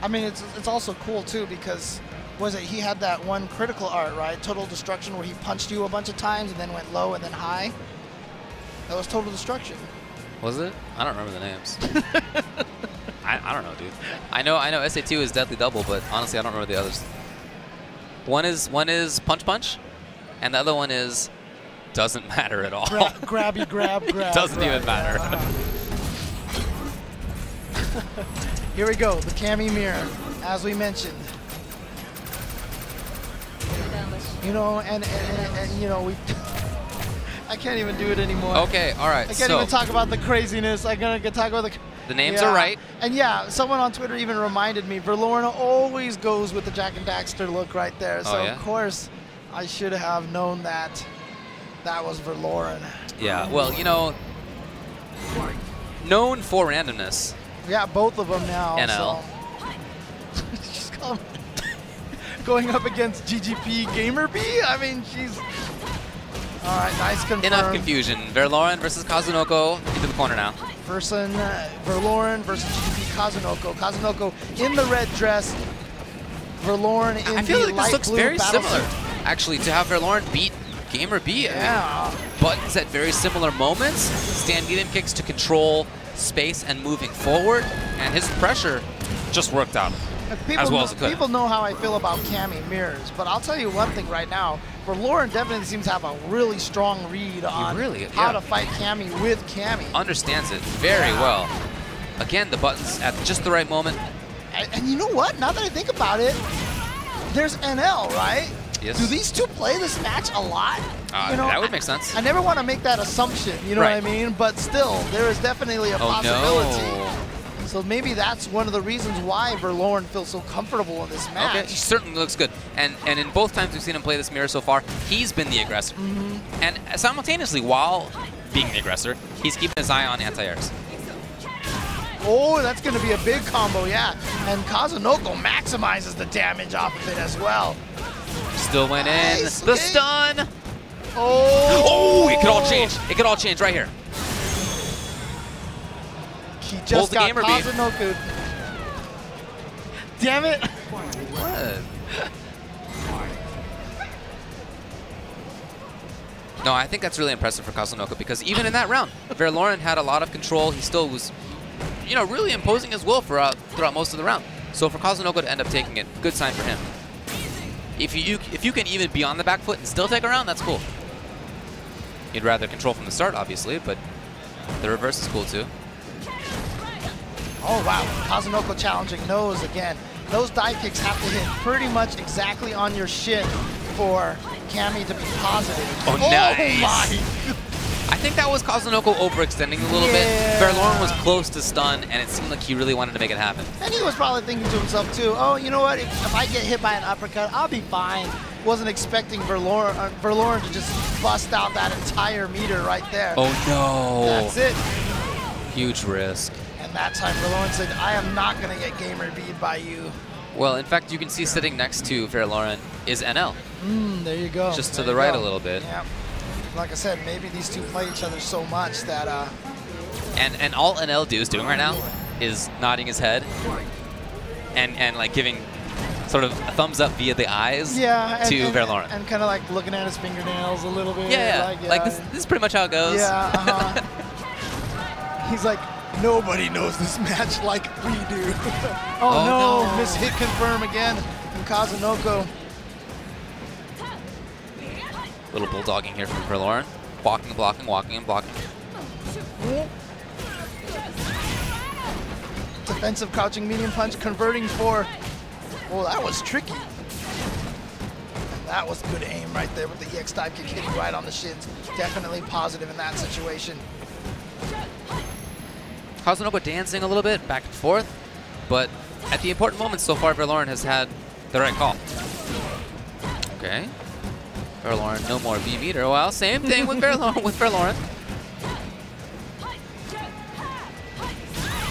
I mean, it's also cool, too, because, he had that one critical art, right? Total Destruction, where he punched you a bunch of times and then went low and then high. That was Total Destruction. Was it? I don't remember the names. I don't know, dude. I know SA2 is Deadly Double, but honestly, I don't remember the others. One is Punch Punch, and the other one is doesn't matter at all. Grabby grab. Doesn't even matter. Here we go, the Cammy mirror, as we mentioned. You know, and you know, I can't even do it anymore. Okay, all right. I can't even talk about the craziness. I'm gonna talk about the names are right. And yeah, someone on Twitter even reminded me, Verloren always goes with the Jack and Daxter look right there. So of course, I should have known that was Verloren. Yeah, well, you know, known for randomness. Yeah, both of them now. NL. So. Just call him going up against GGP Gamer B? I mean, she's... All right, nice confirm. Enough confusion. Verloren versus Kazunoko into the corner now. Fursan, Verloren versus GGP Kazunoko. Kazunoko in the red dress. Verloren in the light blue. I feel like this looks very similar, suit. actually, to how Verloren beat Gamer B. Yeah. I mean, buttons at very similar moments. Stand medium kicks to control space and moving forward. And his pressure just worked out as well as it could. People know how I feel about Cammy mirrors, but I'll tell you one thing right now. Verloren definitely seems to have a really strong read on how to fight Cammy with Cammy. Understands it very well. Again, the buttons at just the right moment. And you know what? Now that I think about it, there's NL, right? Yes. Do these two play this match a lot? You know, that would make sense. I never want to make that assumption, you know what I mean? But still, there is definitely a possibility. No. So maybe that's one of the reasons why Verloren feels so comfortable in this match. Okay, he certainly looks good. And in both times we've seen him play this mirror so far, he's been the aggressor. And simultaneously, while being the aggressor, he's keeping his eye on anti-airs. Oh, that's going to be a big combo, yeah. And Kazunoko maximizes the damage off of it as well. Still went in. The stun! Oh! It could all change. It could all change right here. He just got Kazunoko. Damn it! What? No, I think that's really impressive for Kazunoko because even in that round, Verloren had a lot of control. He still was, you know, really imposing his will throughout most of the round. So for Kazunoko to end up taking it, good sign for him. If you can even be on the back foot and still take a round, that's cool. You'd rather control from the start, obviously, but the reverse is cool too. Oh wow, Kazunoko challenging nose again. Those dive kicks have to hit pretty much exactly on your shin for Cammy to be positive. Oh, nice. My. I think that was Kazunoko overextending a little bit. Verloren was close to stun, and it seemed like he really wanted to make it happen. And he was probably thinking to himself too, oh, you know what, if I get hit by an uppercut, I'll be fine. Wasn't expecting Verloren to just bust out that entire meter right there. Oh no. That's it. Huge risk. And that time Verloren said, I am not going to get gamer beat by you. Well, in fact, you can see sitting next to Verloren is NL. There you go. Just to the right a little bit. Yeah. Like I said, maybe these two play each other so much that... And all NL is doing right now is nodding his head and like giving sort of a thumbs up via the eyes to Verloren. And kind of like looking at his fingernails a little bit. Yeah. Like this is pretty much how it goes. Yeah, He's like, nobody knows this match like we do. Oh no, miss hit confirm again from Kazunoko. Little bulldogging here from Verloren. Walking, blocking, walking, and blocking. Defensive crouching medium punch converting for... Oh, that was tricky. And that was good aim right there with the EX dive kick hitting right on the shins. Definitely positive in that situation. Kazunoko dancing a little bit back and forth, but at the important moments so far, Verloren has had the right call. Okay. Verloren, no more V-meter. Well, same thing with Verloren.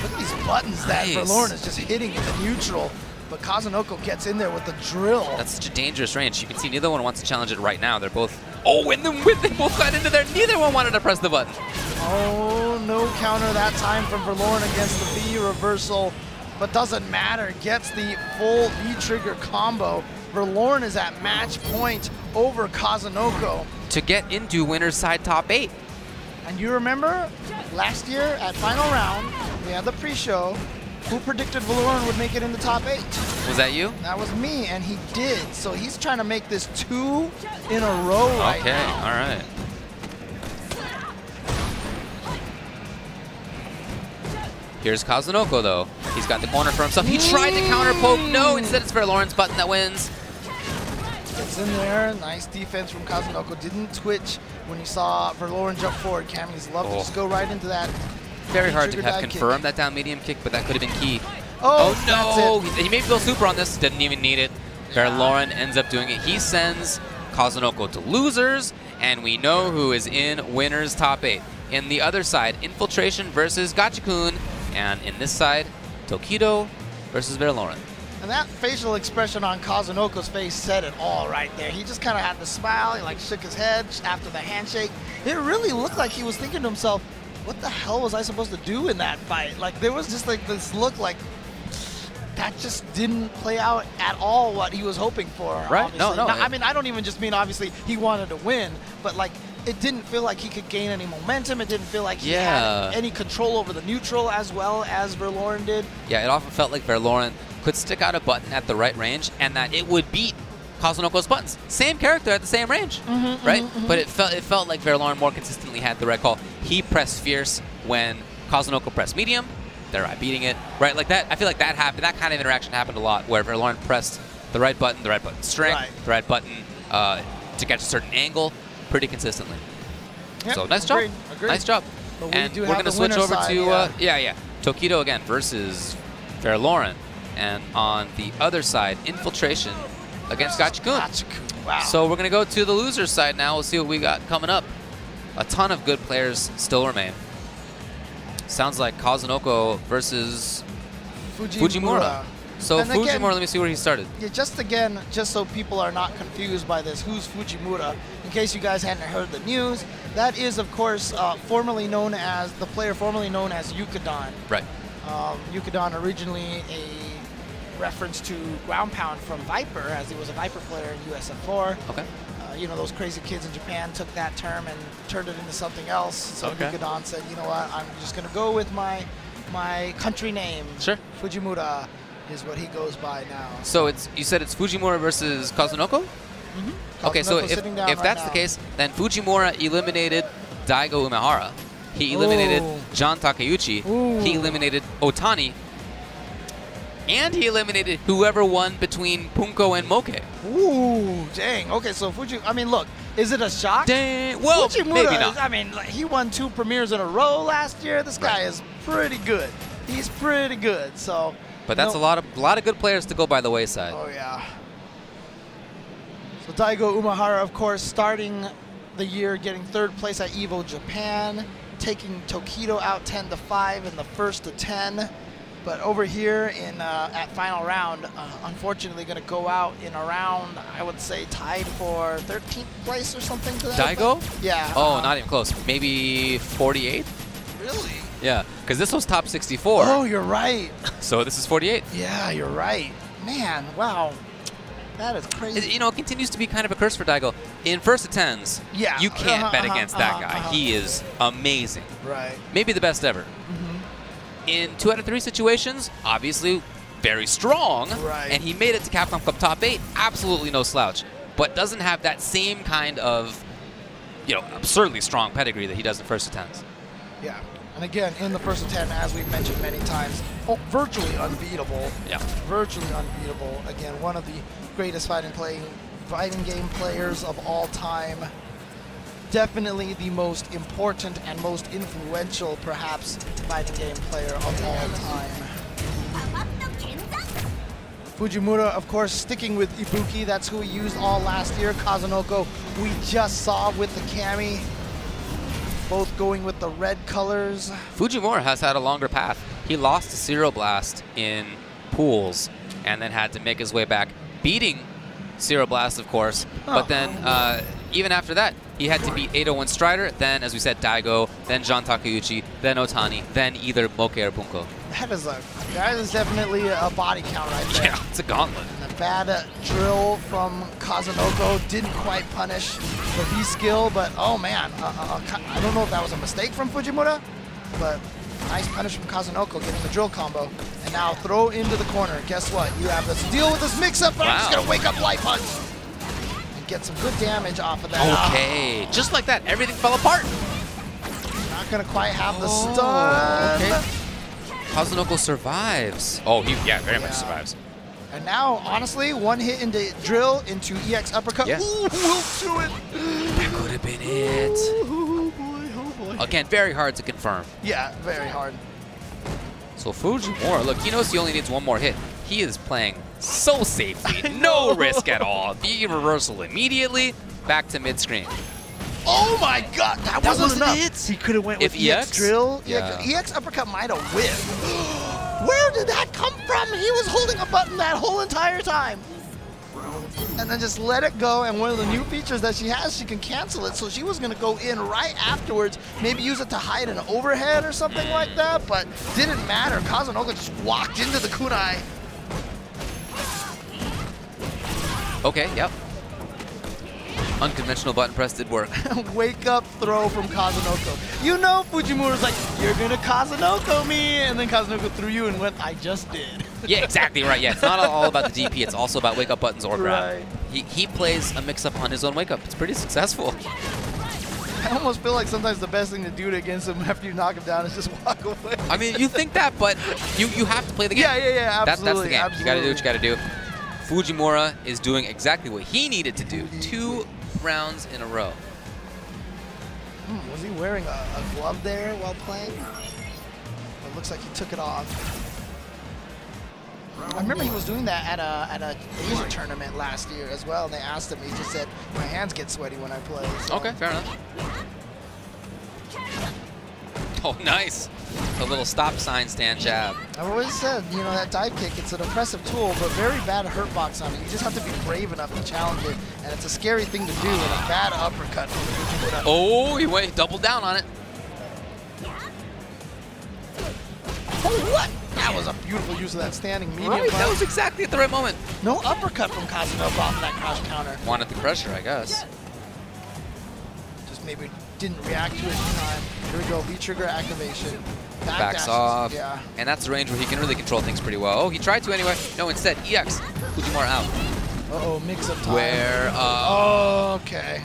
Look at these buttons that Verloren is just hitting in the neutral, but Kazunoko gets in there with the drill. That's such a dangerous range. You can see neither one wants to challenge it right now. They're both, and they both got into there. Neither one wanted to press the button. Oh, no counter that time from Verloren against the V reversal, but doesn't matter. Gets the full V-trigger combo. Verloren is at match point over Kazunoko. To get into winner's side top 8. And you remember last year at final round, we had the pre-show. Who predicted Verloren would make it in the top 8? Was that you? That was me, and he did. So he's trying to make this 2 in a row right now. Okay, all right. Here's Kazunoko, though. He's got the corner for himself. He tried to counter poke. No, instead it's Verloren's button that wins. Gets in there. Nice defense from Kazunoko. Didn't twitch when he saw Verloren jump forward. Cammy's love to just go right into that. Very hard to have confirmed that down medium kick, but that could have been key. Oh no! He made me go super on this. Didn't even need it. Verloren ends up doing it. He sends Kazunoko to losers, and we know who is in winner's top 8. In the other side, Infiltration versus Gachikun, and in this side, Tokido versus Verloren. And that facial expression on Kazunoko's face said it all right there. He just kind of had the smile. He like shook his head after the handshake. It really looked like he was thinking to himself, what the hell was I supposed to do in that fight? Like there was just like this look like that just didn't play out at all what he was hoping for. Right? Obviously. No. Now, I mean, I don't even just mean obviously he wanted to win, but like it didn't feel like he could gain any momentum. It didn't feel like he had any control over the neutral as well as Verloren did. Yeah, it often felt like Verloren could stick out a button at the right range and that it would beat Kazunoko's buttons. Same character at the same range, right? But it felt like Verloren more consistently had the right call. He pressed fierce when Kazunoko pressed medium. They're beating it, right? Like that. I feel like that happened. That kind of interaction happened a lot, where Verloren pressed the right button strength, the right button to catch a certain angle, pretty consistently. Yep, so nice job, nice job. But and we're gonna switch over to Tokido again versus Verloren, and on the other side, Infiltration against Gachikun. Wow. So we're gonna go to the loser's side now. We'll see what we got coming up. A ton of good players still remain. Sounds like Kazunoko versus Fujimura. So and Fujimura, again, let me see where he started. Yeah, just so people are not confused by this, who's Fujimura? In case you guys hadn't heard the news, that is, of course, formerly known as the player formerly known as Yukadon. Right. Yukadon originally a reference to Ground Pound from Viper, as he was a Viper player in USF4. Okay. You know, those crazy kids in Japan took that term and turned it into something else. So Yukadon said, you know what, I'm just going to go with my country name. Sure. Fujimura is what he goes by now. So you said it's Fujimura versus Kazunoko? Okay, so if that's the case, then Fujimura eliminated Daigo Umehara. He eliminated John Takeuchi. He eliminated Otani. And he eliminated whoever won between Poongko and Moke. Ooh, dang. Okay, so I mean, look, is it a shock? Dang. Well, Fujimura maybe not. I mean, he won 2 premieres in a row last year. This guy is pretty good. He's pretty good. So. But that's a lot of good players to go by the wayside. Oh yeah. So Daigo Umehara, of course, starting the year getting 3rd place at EVO Japan, taking Tokido out 10-5 in the first to 10. But over here in at final round, unfortunately going to go out in a round, I would say, tied for 13th place or something to that Daigo? effect. Yeah. Oh, not even close. Maybe 48? Really? Yeah, because this was top 64. Oh, you're right. So this is 48. Yeah, you're right. Man, wow. That is crazy. You know, it continues to be kind of a curse for Daigo. In first to 10s, you can't bet against that guy. He is amazing. Right. Maybe the best ever. In 2 out of 3 situations, obviously very strong, and he made it to Capcom Cup top 8, absolutely no slouch, but doesn't have that same kind of, absurdly strong pedigree that he does in first to 10s. Yeah, and again, in the first to 10, as we've mentioned many times, virtually unbeatable. Yeah. Virtually unbeatable. Again, one of the greatest fighting game players of all time. definitely the most important and most influential, perhaps, fighting game player of all time. Fujimura, of course, sticking with Ibuki. That's who he used all last year. Kazunoko, we just saw with the Cammy. Both going with the red colors. Fujimura has had a longer path. He lost to Zero Blast in pools and then had to make his way back, beating Zero Blast, of course. But then, even after that, he had to beat 801 Strider, then, as we said, Daigo, then John Takeuchi, then Otani, then either Moke or Poongko. That is definitely a body count right there. Yeah, it's a gauntlet. And a bad drill from Kazunoko didn't quite punish the V-skill, but oh man, I don't know if that was a mistake from Fujimura, but nice punish from Kazunoko getting the drill combo. And now throw into the corner. Guess what? You have to deal with this mix-up, but I'm just going to wake up Light Punch and get some good damage off of that. Okay, just like that, everything fell apart. Not going to quite have the stun. Okay. Kazunoko survives. Oh, he very much survives. And now, honestly, one hit into drill into EX uppercut. Yeah. Ooh, we'll do it. That could have been it. Oh boy, oh boy. Again, very hard to confirm. Yeah, very hard. So Fujimura, look, he knows he only needs one more hit. He is playing so safely, no risk at all. The reversal immediately, back to mid-screen. Oh my god, that wasn't enough. He could have went with EX drill. Yeah. EX uppercut might have whiffed. Where did that come from? He was holding a button that whole entire time. And then just let it go, and one of the new features that she has, she can cancel it, so she was going to go in right afterwards, maybe use it to hide an overhead or something like that, but didn't matter. Kazunoko just walked into the kunai. Okay, yep. Unconventional button press did work. Wake up throw from Kazunoko. You know Fujimura's like, you're going to Kazunoko me, and then Kazunoko threw you and went, I just did. Yeah, exactly right. Yeah, it's not all about the DP. It's also about wake up buttons or grab. Right. He plays a mix-up on his own wake up. It's pretty successful. I almost feel like sometimes the best thing to do against him after you knock him down is just walk away. I mean, you think that, but you have to play the game. Yeah, absolutely. That's the game. Absolutely. You got to do what you got to do. Fujimura is doing exactly what he needed to do. 2 rounds in a row. Was he wearing a glove there while playing? It looks like he took it off. I remember he was doing that at a Asia tournament last year as well. And they asked him, he just said, my hands get sweaty when I play. So. Okay, fair enough. Oh, nice. A little stop sign stand jab. I've always said, you know, that dive kick, it's an impressive tool, but very bad hurt box on it. You just have to be brave enough to challenge it, and it's a scary thing to do, and a bad uppercut. Oh, he doubled down on it. Oh, what? That was a beautiful use of that standing medium punch. That was exactly at the right moment. No uppercut from Kazunoko off of that crouch counter. Wanted the pressure, I guess. Just maybe didn't react to it in time. Here we go, V-trigger activation. Backs off. Yeah. And that's the range where he can really control things pretty well. Oh, he tried to anyway. No, instead, EX. Fujimura out. Uh-oh, mix-up time. Where, okay.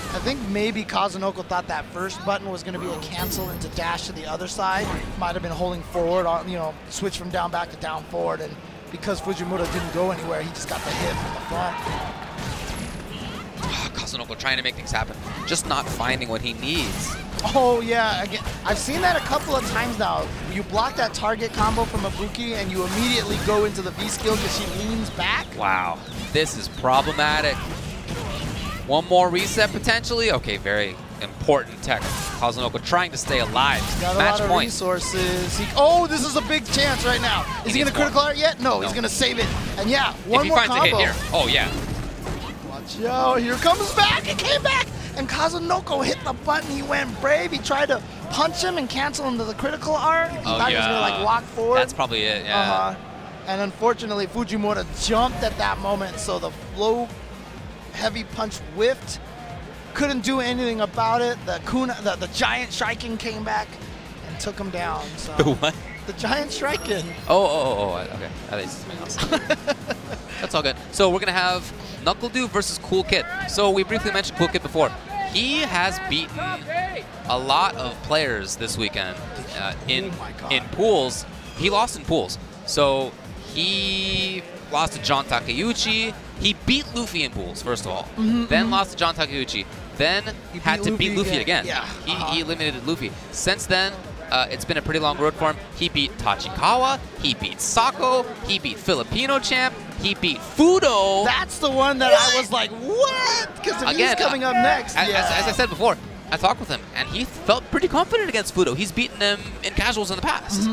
I think maybe Kazunoko thought that first button was going to be a cancel into dash to the other side. Might have been holding forward, you know, switch from down back to down forward, and because Fujimura didn't go anywhere, he just got the hit from the front. Kazunoko trying to make things happen, just not finding what he needs. Oh yeah, again, I've seen that a couple of times now. You block that target combo from Ibuki and you immediately go into the V-skill because she leans back. Wow, this is problematic. One more reset potentially. Okay, very important tech. Kazunoko trying to stay alive. Got a Match lot of point. resources. Oh, this is a big chance right now. Is he going to critical art yet? No, he's going to save it. And yeah, one more combo. If he finds a hit here. Oh yeah. Watch out, here comes back. It came back. And Kazunoko hit the button. He went brave. He tried to punch him and cancel into the critical art. He thought he was going to like walk forward. That's probably it, yeah. And unfortunately, Fujimura jumped at that moment, so the low heavy punch whiffed. Couldn't do anything about it. The giant Shuriken came back and took him down. So. The what? The giant Shuriken. Oh, okay. I think it's something else. That's all good. So we're going to have Nuckledu versus Cool Kid. So we briefly mentioned Cool Kid before. He has beaten a lot of players this weekend in pools. He lost in pools. So he lost to John Takeuchi. He beat Luffy in pools, first of all. Then lost to John Takeuchi. Then had to beat Luffy again. Yeah. He eliminated Luffy. Since then, it's been a pretty long road for him. He beat Tachikawa. He beat Sako. He beat Filipino champ. He beat Fuudo. That's the one that I was like, what? Because if he's coming up next. As I said before, I talked with him, and he felt pretty confident against Fuudo. He's beaten him in casuals in the past.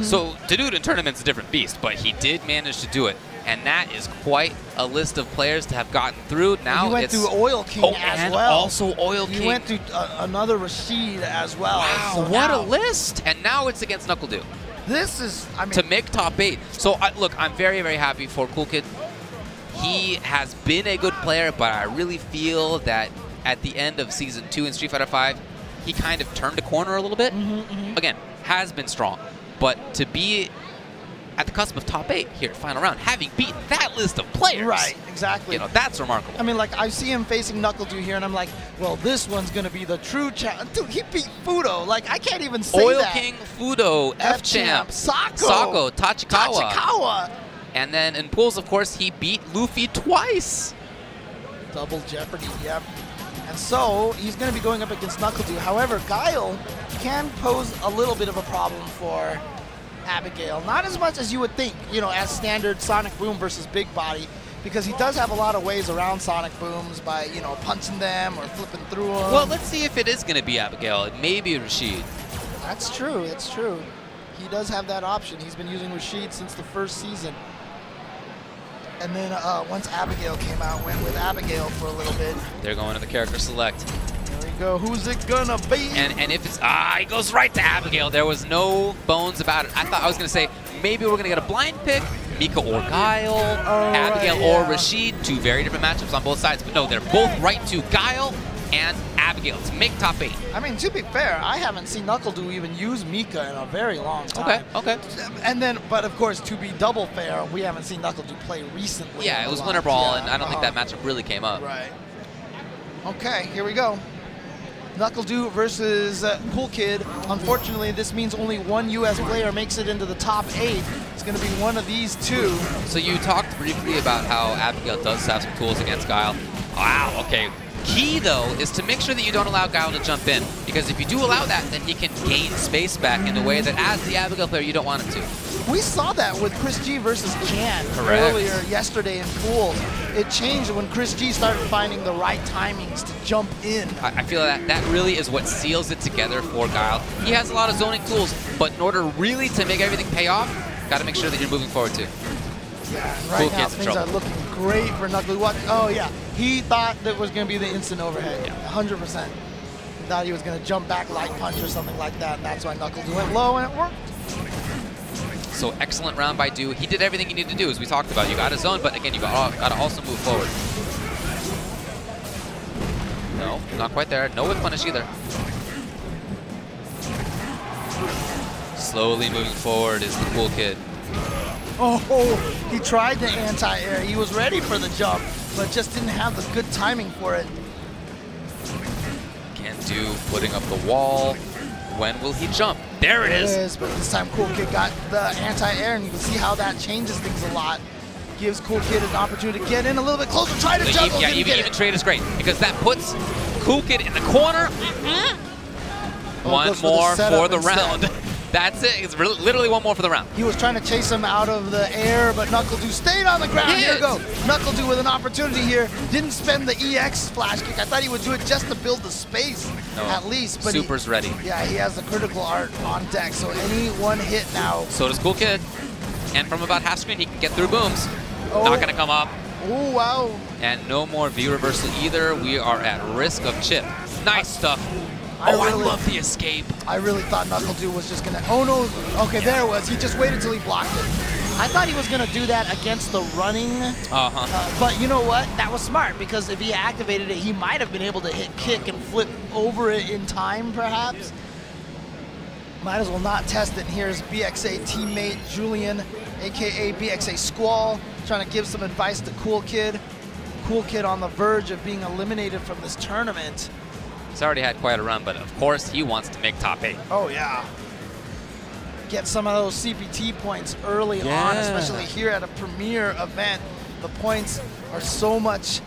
So to do it in tournaments is a different beast, but he did manage to do it. And that is quite a list of players to have gotten through. Now he went through Oil King as well. Also Oil King. He went through another Rashid as well. Wow, so what a list. And now it's against Nuckledu. This is, I mean, to make top 8. So look, I'm very, very happy for Cool Kid. He has been a good player, but I really feel that at the end of Season 2 in Street Fighter V, he kind of turned a corner a little bit. Again, has been strong. But to be at the cusp of top 8 here, final round, having beaten that list of players. Right, exactly. You know, that's remarkable. I mean, like, I see him facing Nuckledu here, and I'm like, well, this one's going to be the true champ. Dude, he beat Fuudo. Like, I can't even say Oil that. King, Fuudo, F-Champ, Sako, Tachikawa. And then in pools, of course, he beat Luffy twice. Double Jeopardy, yep. And so, he's going to be going up against Nuckledu. However, Guile can pose a little bit of a problem for Abigail. Not as much as you would think, you know, as standard Sonic Boom versus Big Body, because he does have a lot of ways around Sonic Booms by, you know, punching them or flipping through them. Well, let's see if it is going to be Abigail. It may be Rashid. That's true, that's true. He does have that option. He's been using Rashid since the first season. And then once Abigail came out, went with Abigail for a little bit. They're going to the character select. There we go. Who's it gonna be? And if it's he goes right to Abigail. There was no bones about it. I was gonna say maybe we're gonna get a blind pick, Mika or Guile, Abigail or Rashid. Two very different matchups on both sides. But no, they're both right to Guile and Abigail to make top 8. I mean, to be fair, I haven't seen Nuckledu even use Mika in a very long time. Okay. And then, but of course, to be double fair, we haven't seen Nuckledu play recently. Yeah, it was Winter Brawl, and I don't think that matchup really came up. Right. Okay, here we go. Nuckledu versus Cool Kid. Unfortunately, this means only one U.S. player makes it into the top 8. It's going to be one of these two. So you talked briefly about how Abigail does have some tools against Guile. Wow, okay. Key, though, is to make sure that you don't allow Guile to jump in. Because if you do allow that, then he can gain space back in a way that, as the Abigail player, you don't want him to. We saw that with Chris G versus Jan earlier yesterday in pools. It changed when Chris G started finding the right timings to jump in. I feel that really is what seals it together for Guile. He has a lot of zoning tools, but in order really to make everything pay off, got to make sure that you're moving forward too. Yeah, right now things are looking great for Nuckledu. Oh yeah, he thought that was going to be the instant overhead, 100%. He thought he was going to jump back light punch or something like that, and that's why Nuckledu went low, and it worked. So excellent round by Du. He did everything you need to do, as we talked about. You got his zone, but again, you got to also move forward. No, not quite there. No whip punish either. Slowly moving forward is the Cool Kid. Oh, he tried the anti-air. He was ready for the jump, but just didn't have the good timing for it. Again, Du putting up the wall. When will he jump? There it is. But this time Cool Kid got the anti-air, and you can see how that changes things a lot. Gives Cool Kid an opportunity to get in a little bit closer, try to juggle. Yeah, even trade is great, because that puts Cool Kid in the corner. One more for the round. That's it. It's literally one more for the round. He was trying to chase him out of the air, but Nuckledu stayed on the ground. Here we go. Nuckledu with an opportunity here. Didn't spend the EX flash kick. I thought he would do it just to build the space, at least. But Super's ready. Yeah, he has the critical art on deck, so any one hit now. So does Cool Kid. And from about half screen, he can get through booms. Not going to come up. Oh, wow. And no more V reversal either. We are at risk of chip. Nice stuff. I love the escape. I really thought Nuckledu was just going to... Oh, no. Okay, there it was. He just waited till he blocked it. I thought he was going to do that against the running. But you know what? That was smart, because if he activated it, he might have been able to hit kick and flip over it in time, perhaps. Might as well not test it. And here's BXA teammate Julian, a.k.a. BXA Squall, trying to give some advice to Cool Kid. Cool Kid on the verge of being eliminated from this tournament. He's already had quite a run, but of course he wants to make top 8. Oh, yeah. get some of those CPT points early on, especially here at a premier event. The points are so much,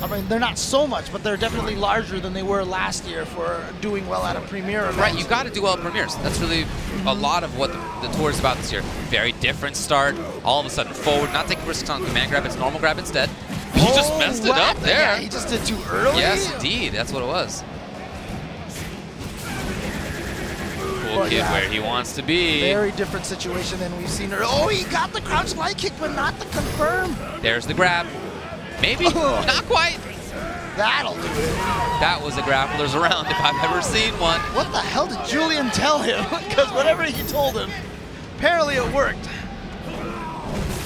I mean, they're not so much, but they're definitely larger than they were last year for doing well at a premier event. Right, you got to do well at premieres. That's really a lot of what the tour is about this year. Very different start. All of a sudden forward, not taking risks on command grab, it's normal grab instead. He just messed it up there. Yeah, he just did too early. Yes, indeed. That's what it was. Cool kid where he wants to be. Very different situation than we've seen. Oh, he got the crouch light kick, but not the confirm. There's the grab. Maybe. Not quite. That'll do it. That was a grappler's round if I've ever seen one. What the hell did Julian tell him? Because whatever he told him, apparently it worked.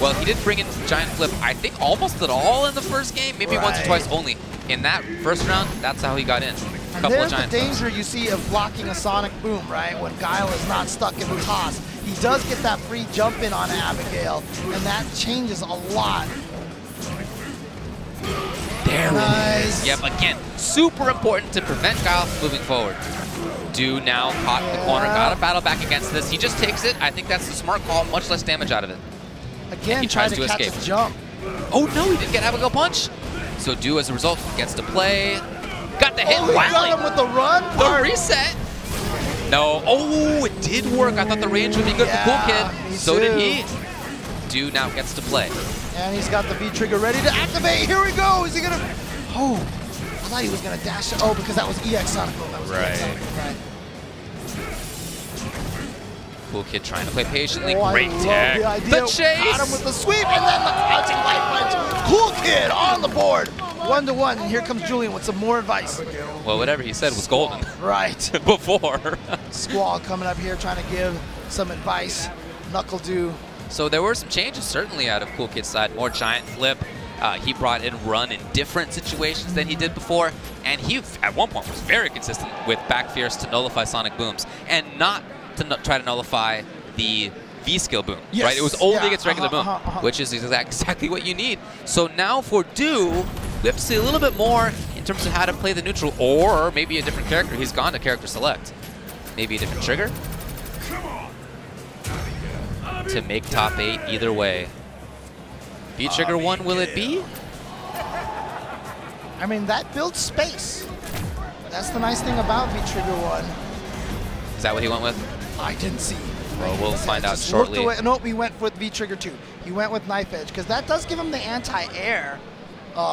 Well, he didn't bring in giant flip, I think, almost at all in the first game. Maybe once or twice only. In that first round, that's how he got in. And there's the danger you see of blocking a sonic boom, right? When Guile is not stuck in the toss. He does get that free jump in on Abigail, and that changes a lot. There it is. Yep, again, super important to prevent Guile from moving forward. Do now caught in the corner, got to battle back against this. He just takes it. I think that's the smart call, much less damage out of it. Again, he tries to catch escape. A jump. Oh no, he didn't get Abigail punch. So Do, as a result, gets to play. Got the hit. Oh, he got him with the run. The reset. No. Oh, it did work. I thought the range would be good for Cool Kid. So did he. Do now gets to play. And he's got the V trigger ready to activate. Here we go. Is he gonna? Oh, I thought he was gonna dash it. Oh, because that was EX Sonic Boom. That was EX Sonic Boom. Right. Cool Kid trying to play patiently. Oh, great tech. The chase. Got him with the sweep, and then the crouching light punch. Cool Kid on the board. 1-1, and here comes Julian with some more advice. Well, whatever he said was golden. Right. Before. Squall coming up here trying to give some advice. Nuckledu. So there were some changes certainly out of Cool Kid's side. More giant flip. He brought in run in different situations than he did before. And he, at one point, was very consistent with back fierce to nullify sonic booms. And not to try to nullify the V-skill boom, right? It was only against regular boom, which is exactly what you need. So now for Do, we have to see a little bit more in terms of how to play the neutral, or maybe a different character. He's gone to character select. Maybe a different trigger to make top 8 either way. V-trigger 1, will it be? I mean, that builds space. That's the nice thing about V-trigger 1. Is that what he went with? I didn't see. Well, we'll find out shortly. Nope, he went with V-trigger 2. He went with knife edge, because that does give him the anti-air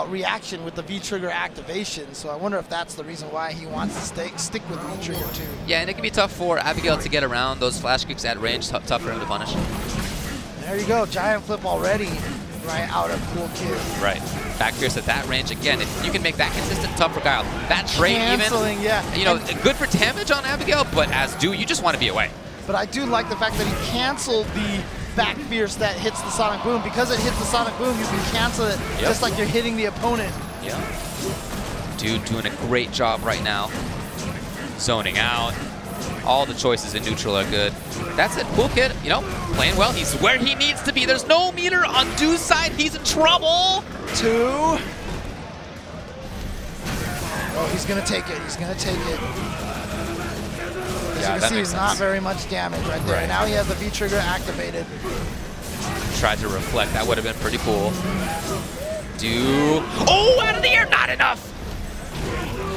reaction with the V-trigger activation. So I wonder if that's the reason why he wants to stick with V-trigger 2. Yeah, and it can be tough for Abigail to get around those flash kicks at range. Tough for him to punish. There you go, giant flip already, right out of Cool Kid. Right. Back fierce at that range again. If you can make that consistent, tough for Guile. That trade even, you know, good for damage on Abigail, but as Do, you just want to be away. But I do like the fact that he canceled the back fierce that hits the sonic boom. Because it hits the sonic boom, you can cancel it just like you're hitting the opponent. Yeah. Dude doing a great job right now. Zoning out. All the choices in neutral are good. That's it. Cool Kid, you know, playing well. He's where he needs to be. There's no meter on Do's side. He's in trouble. 2. Oh, he's going to take it. He's going to take it. As you can see, he's not very much damage right there. Now he has the V-trigger activated. Tried to reflect. That would have been pretty cool. Do. Oh, out of the air. Not enough.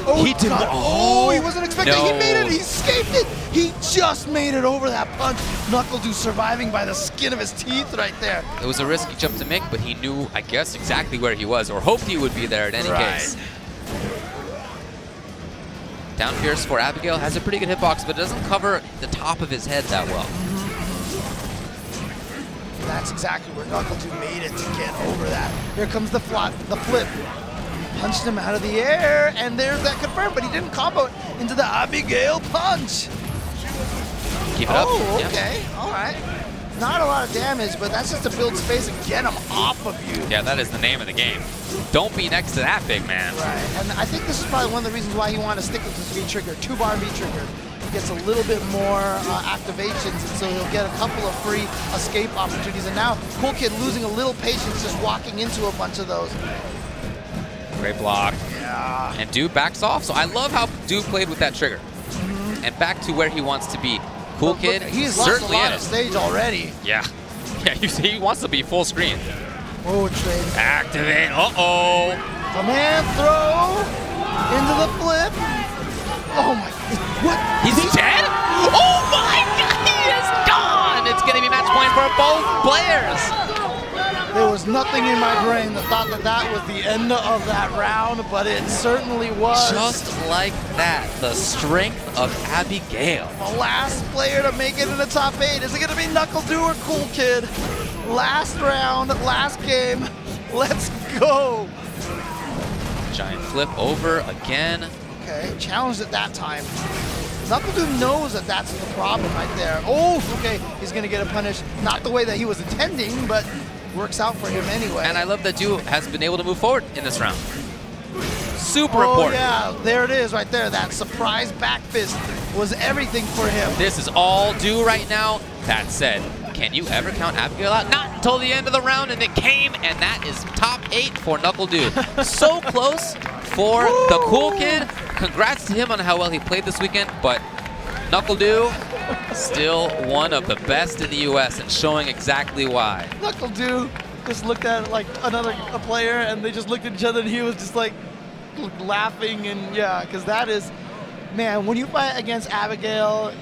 Oh, he did. Oh, he wasn't expecting. No. He made it. He escaped it. He just made it over that punch. Nuckledu surviving by the skin of his teeth right there. It was a risky jump to make, but he knew, I guess, exactly where he was, or hoped he would be there in any case. Down fierce for Abigail has a pretty good hitbox, but it doesn't cover the top of his head that well. That's exactly where Nuckledu made it to get over that. Here comes the flip. Punched him out of the air, and there's that confirm, but he didn't combo it into the Abigail punch. Keep it up. Oh, okay. All right. Not a lot of damage, but that's just to build space and get him off of you. Yeah, that is the name of the game. Don't be next to that big man. Right, and I think this is probably one of the reasons why he wanted to stick with this V-trigger, 2-bar V-trigger. He gets a little bit more activations, and so he'll get a couple of free escape opportunities. And now, Cool Kid losing a little patience just walking into a bunch of those. Great block. Yeah. And Do backs off, so I love how Do played with that trigger. And back to where he wants to be. Cool Kid He's lost certainly a lot of is. stage already. Yeah. Yeah, you see, he wants to be full screen. Forward trade. Activate. Uh-oh. Command throw into the flip. Oh my, what? He's dead? Oh my God, he is gone! It's gonna be match point for both players. There was nothing in my brain that thought that that was the end of that round, but it certainly was. Just like that, the strength of Abigail. The last player to make it in the top 8. Is it gonna be Nuckledu or Cool Kid? Last round, last game. Let's go. Giant flip over again. Okay, challenged at that time. Nuckledu knows that that's the problem right there. Oh, okay, he's gonna get a punish. Not the way that he was intending, but works out for him anyway. And I love that Du has been able to move forward in this round. Super Oh important. yeah, there it is right there. That surprise back fist was everything for him. This is all Du right now. That said, can you ever count Abigail out? Not until the end of the round, and it came, and that is top 8 for Nuckledu. So close for the Cool Kid. Congrats to him on how well he played this weekend, but Nuckledu still one of the best in the US and showing exactly why. Nuckledu just looked at like a player, and they just looked at each other, and he was just like laughing, and yeah, because that is, man, when you fight against Abigail,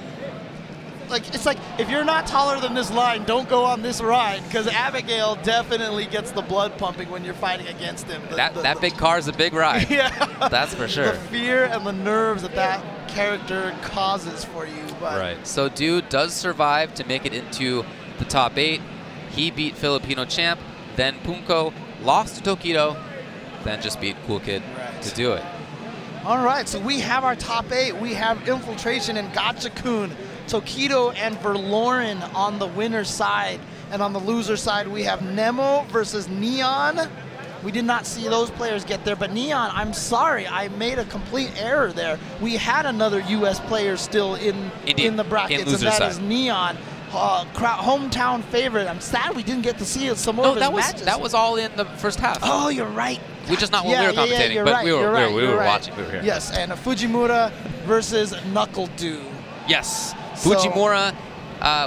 like it's like if you're not taller than this line, don't go on this ride, because Abigail definitely gets the blood pumping when you're fighting against him. That big car is a big ride. Yeah, that's for sure. The fear and the nerves that character causes for you. But right. So Du does survive to make it into the top 8. He beat Filipino champ, then Poongko, lost to Tokido, then just beat Cool Kid to do it. All right, so we have our top 8. We have Infiltration and Gotcha-kun, Tokido and Verloren on the winner's side. And on the loser side, we have Nemo versus Neon. We did not see those players get there, but Neon, I'm sorry, I made a complete error there. We had another U.S. player still in the brackets, and that is Neon. Hometown favorite. I'm sad we didn't get to see some more of his matches. That was all in the first half. Oh, you're right. We just not when we were commentating, but we were watching. We were here. Yes, and Fujimura versus Nuckledu. Yes, Fujimura.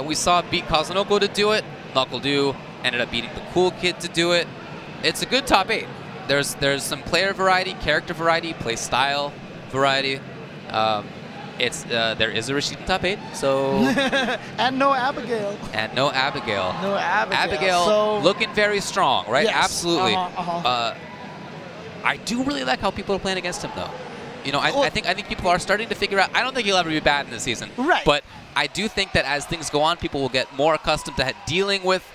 We saw beat Kazunoko to do it. Nuckledu ended up beating the Cool Kid to do it. It's a good top 8. There's some player variety, character variety, play style variety. There is a Rashid top 8, so and no Abigail. And no Abigail. No Abigail. Abigail so looking very strong, right? Yes. Absolutely. I do really like how people are playing against him, though. You know, I think people are starting to figure out. I don't think he'll ever be bad in this season. Right. But I do think that as things go on, people will get more accustomed to dealing with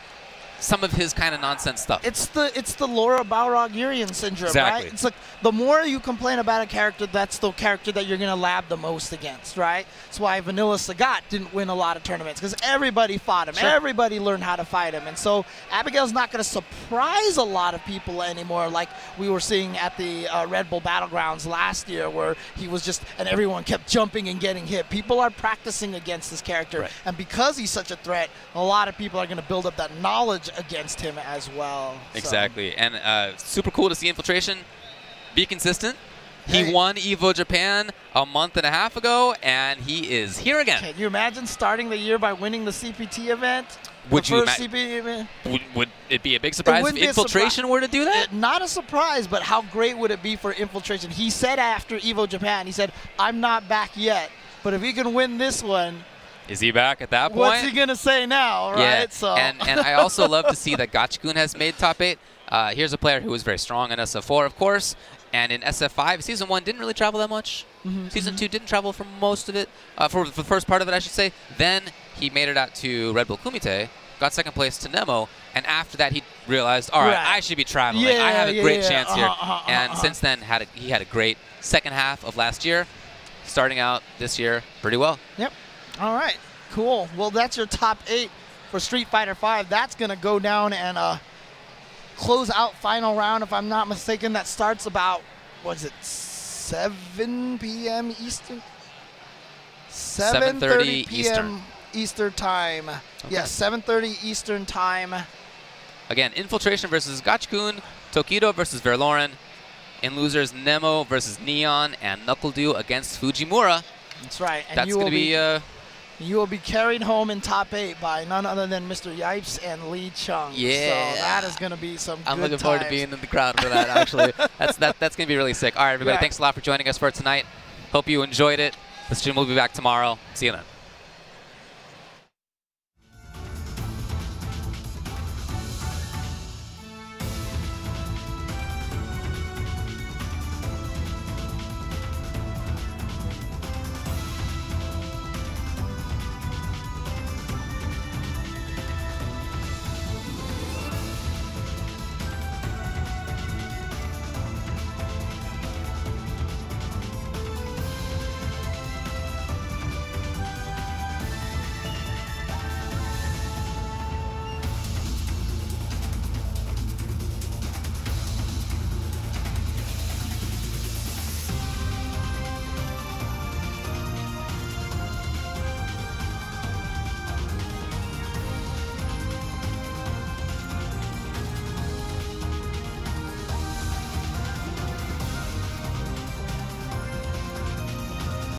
some of his kind of nonsense stuff. It's the Laura Balrog-Urian syndrome, exactly. Right? It's like the more you complain about a character, that's the character that you're going to lab the most against, right? That's why Vanilla Sagat didn't win a lot of tournaments, because everybody fought him. Sure. Everybody learned how to fight him. And so Abigail's not going to surprise a lot of people anymore, like we were seeing at the Red Bull Battlegrounds last year, where he was just, and everyone kept jumping and getting hit. People are practicing against this character. Right. And because he's such a threat, a lot of people are going to build up that knowledge against him as well. Exactly. So. And super cool to see Infiltration be consistent. He won EVO Japan a month and a half ago, and he is here again. Can you imagine starting the year by winning the CPT event? Would it be a big surprise if Infiltration were to do that? Not a surprise, but how great would it be for Infiltration? He said after EVO Japan, he said, I'm not back yet, but if he can win this one, is he back at that point? What's he going to say now, right? Yeah. So. And I also love to see that Gotcha-kun has made top 8. Here's a player who was very strong in SF4, of course, and in SF5, Season 1 didn't really travel that much. Season 2 didn't travel for most of it, for the first part of it, I should say. Then he made it out to Red Bull Kumite, got second place to Nemo, and after that he realized, all right, I should be traveling. I have a great chance here. And since then, he had a great second half of last year, starting out this year pretty well. Yep. All right, cool. Well, that's your top 8 for Street Fighter V. That's going to go down and close out final round, if I'm not mistaken. That starts about, what is it, 7 p.m. Eastern? 7:30 p.m. Eastern time. Okay. Yes, 7:30 Eastern time. Again, Infiltration versus Gotcha-kun, Tokido versus Verloren. In losers, Nemo versus Neon, and Nuckledu against Fujimura. That's right. And that's going to be You will be carried home in top 8 by none other than Mr. Yipes and Lee Chung. Yeah. So that is going to be some I'm good looking forward to being in the crowd for that, actually. That's going to be really sick. All right, everybody, thanks a lot for joining us for tonight. Hope you enjoyed it. The stream will be back tomorrow. See you then.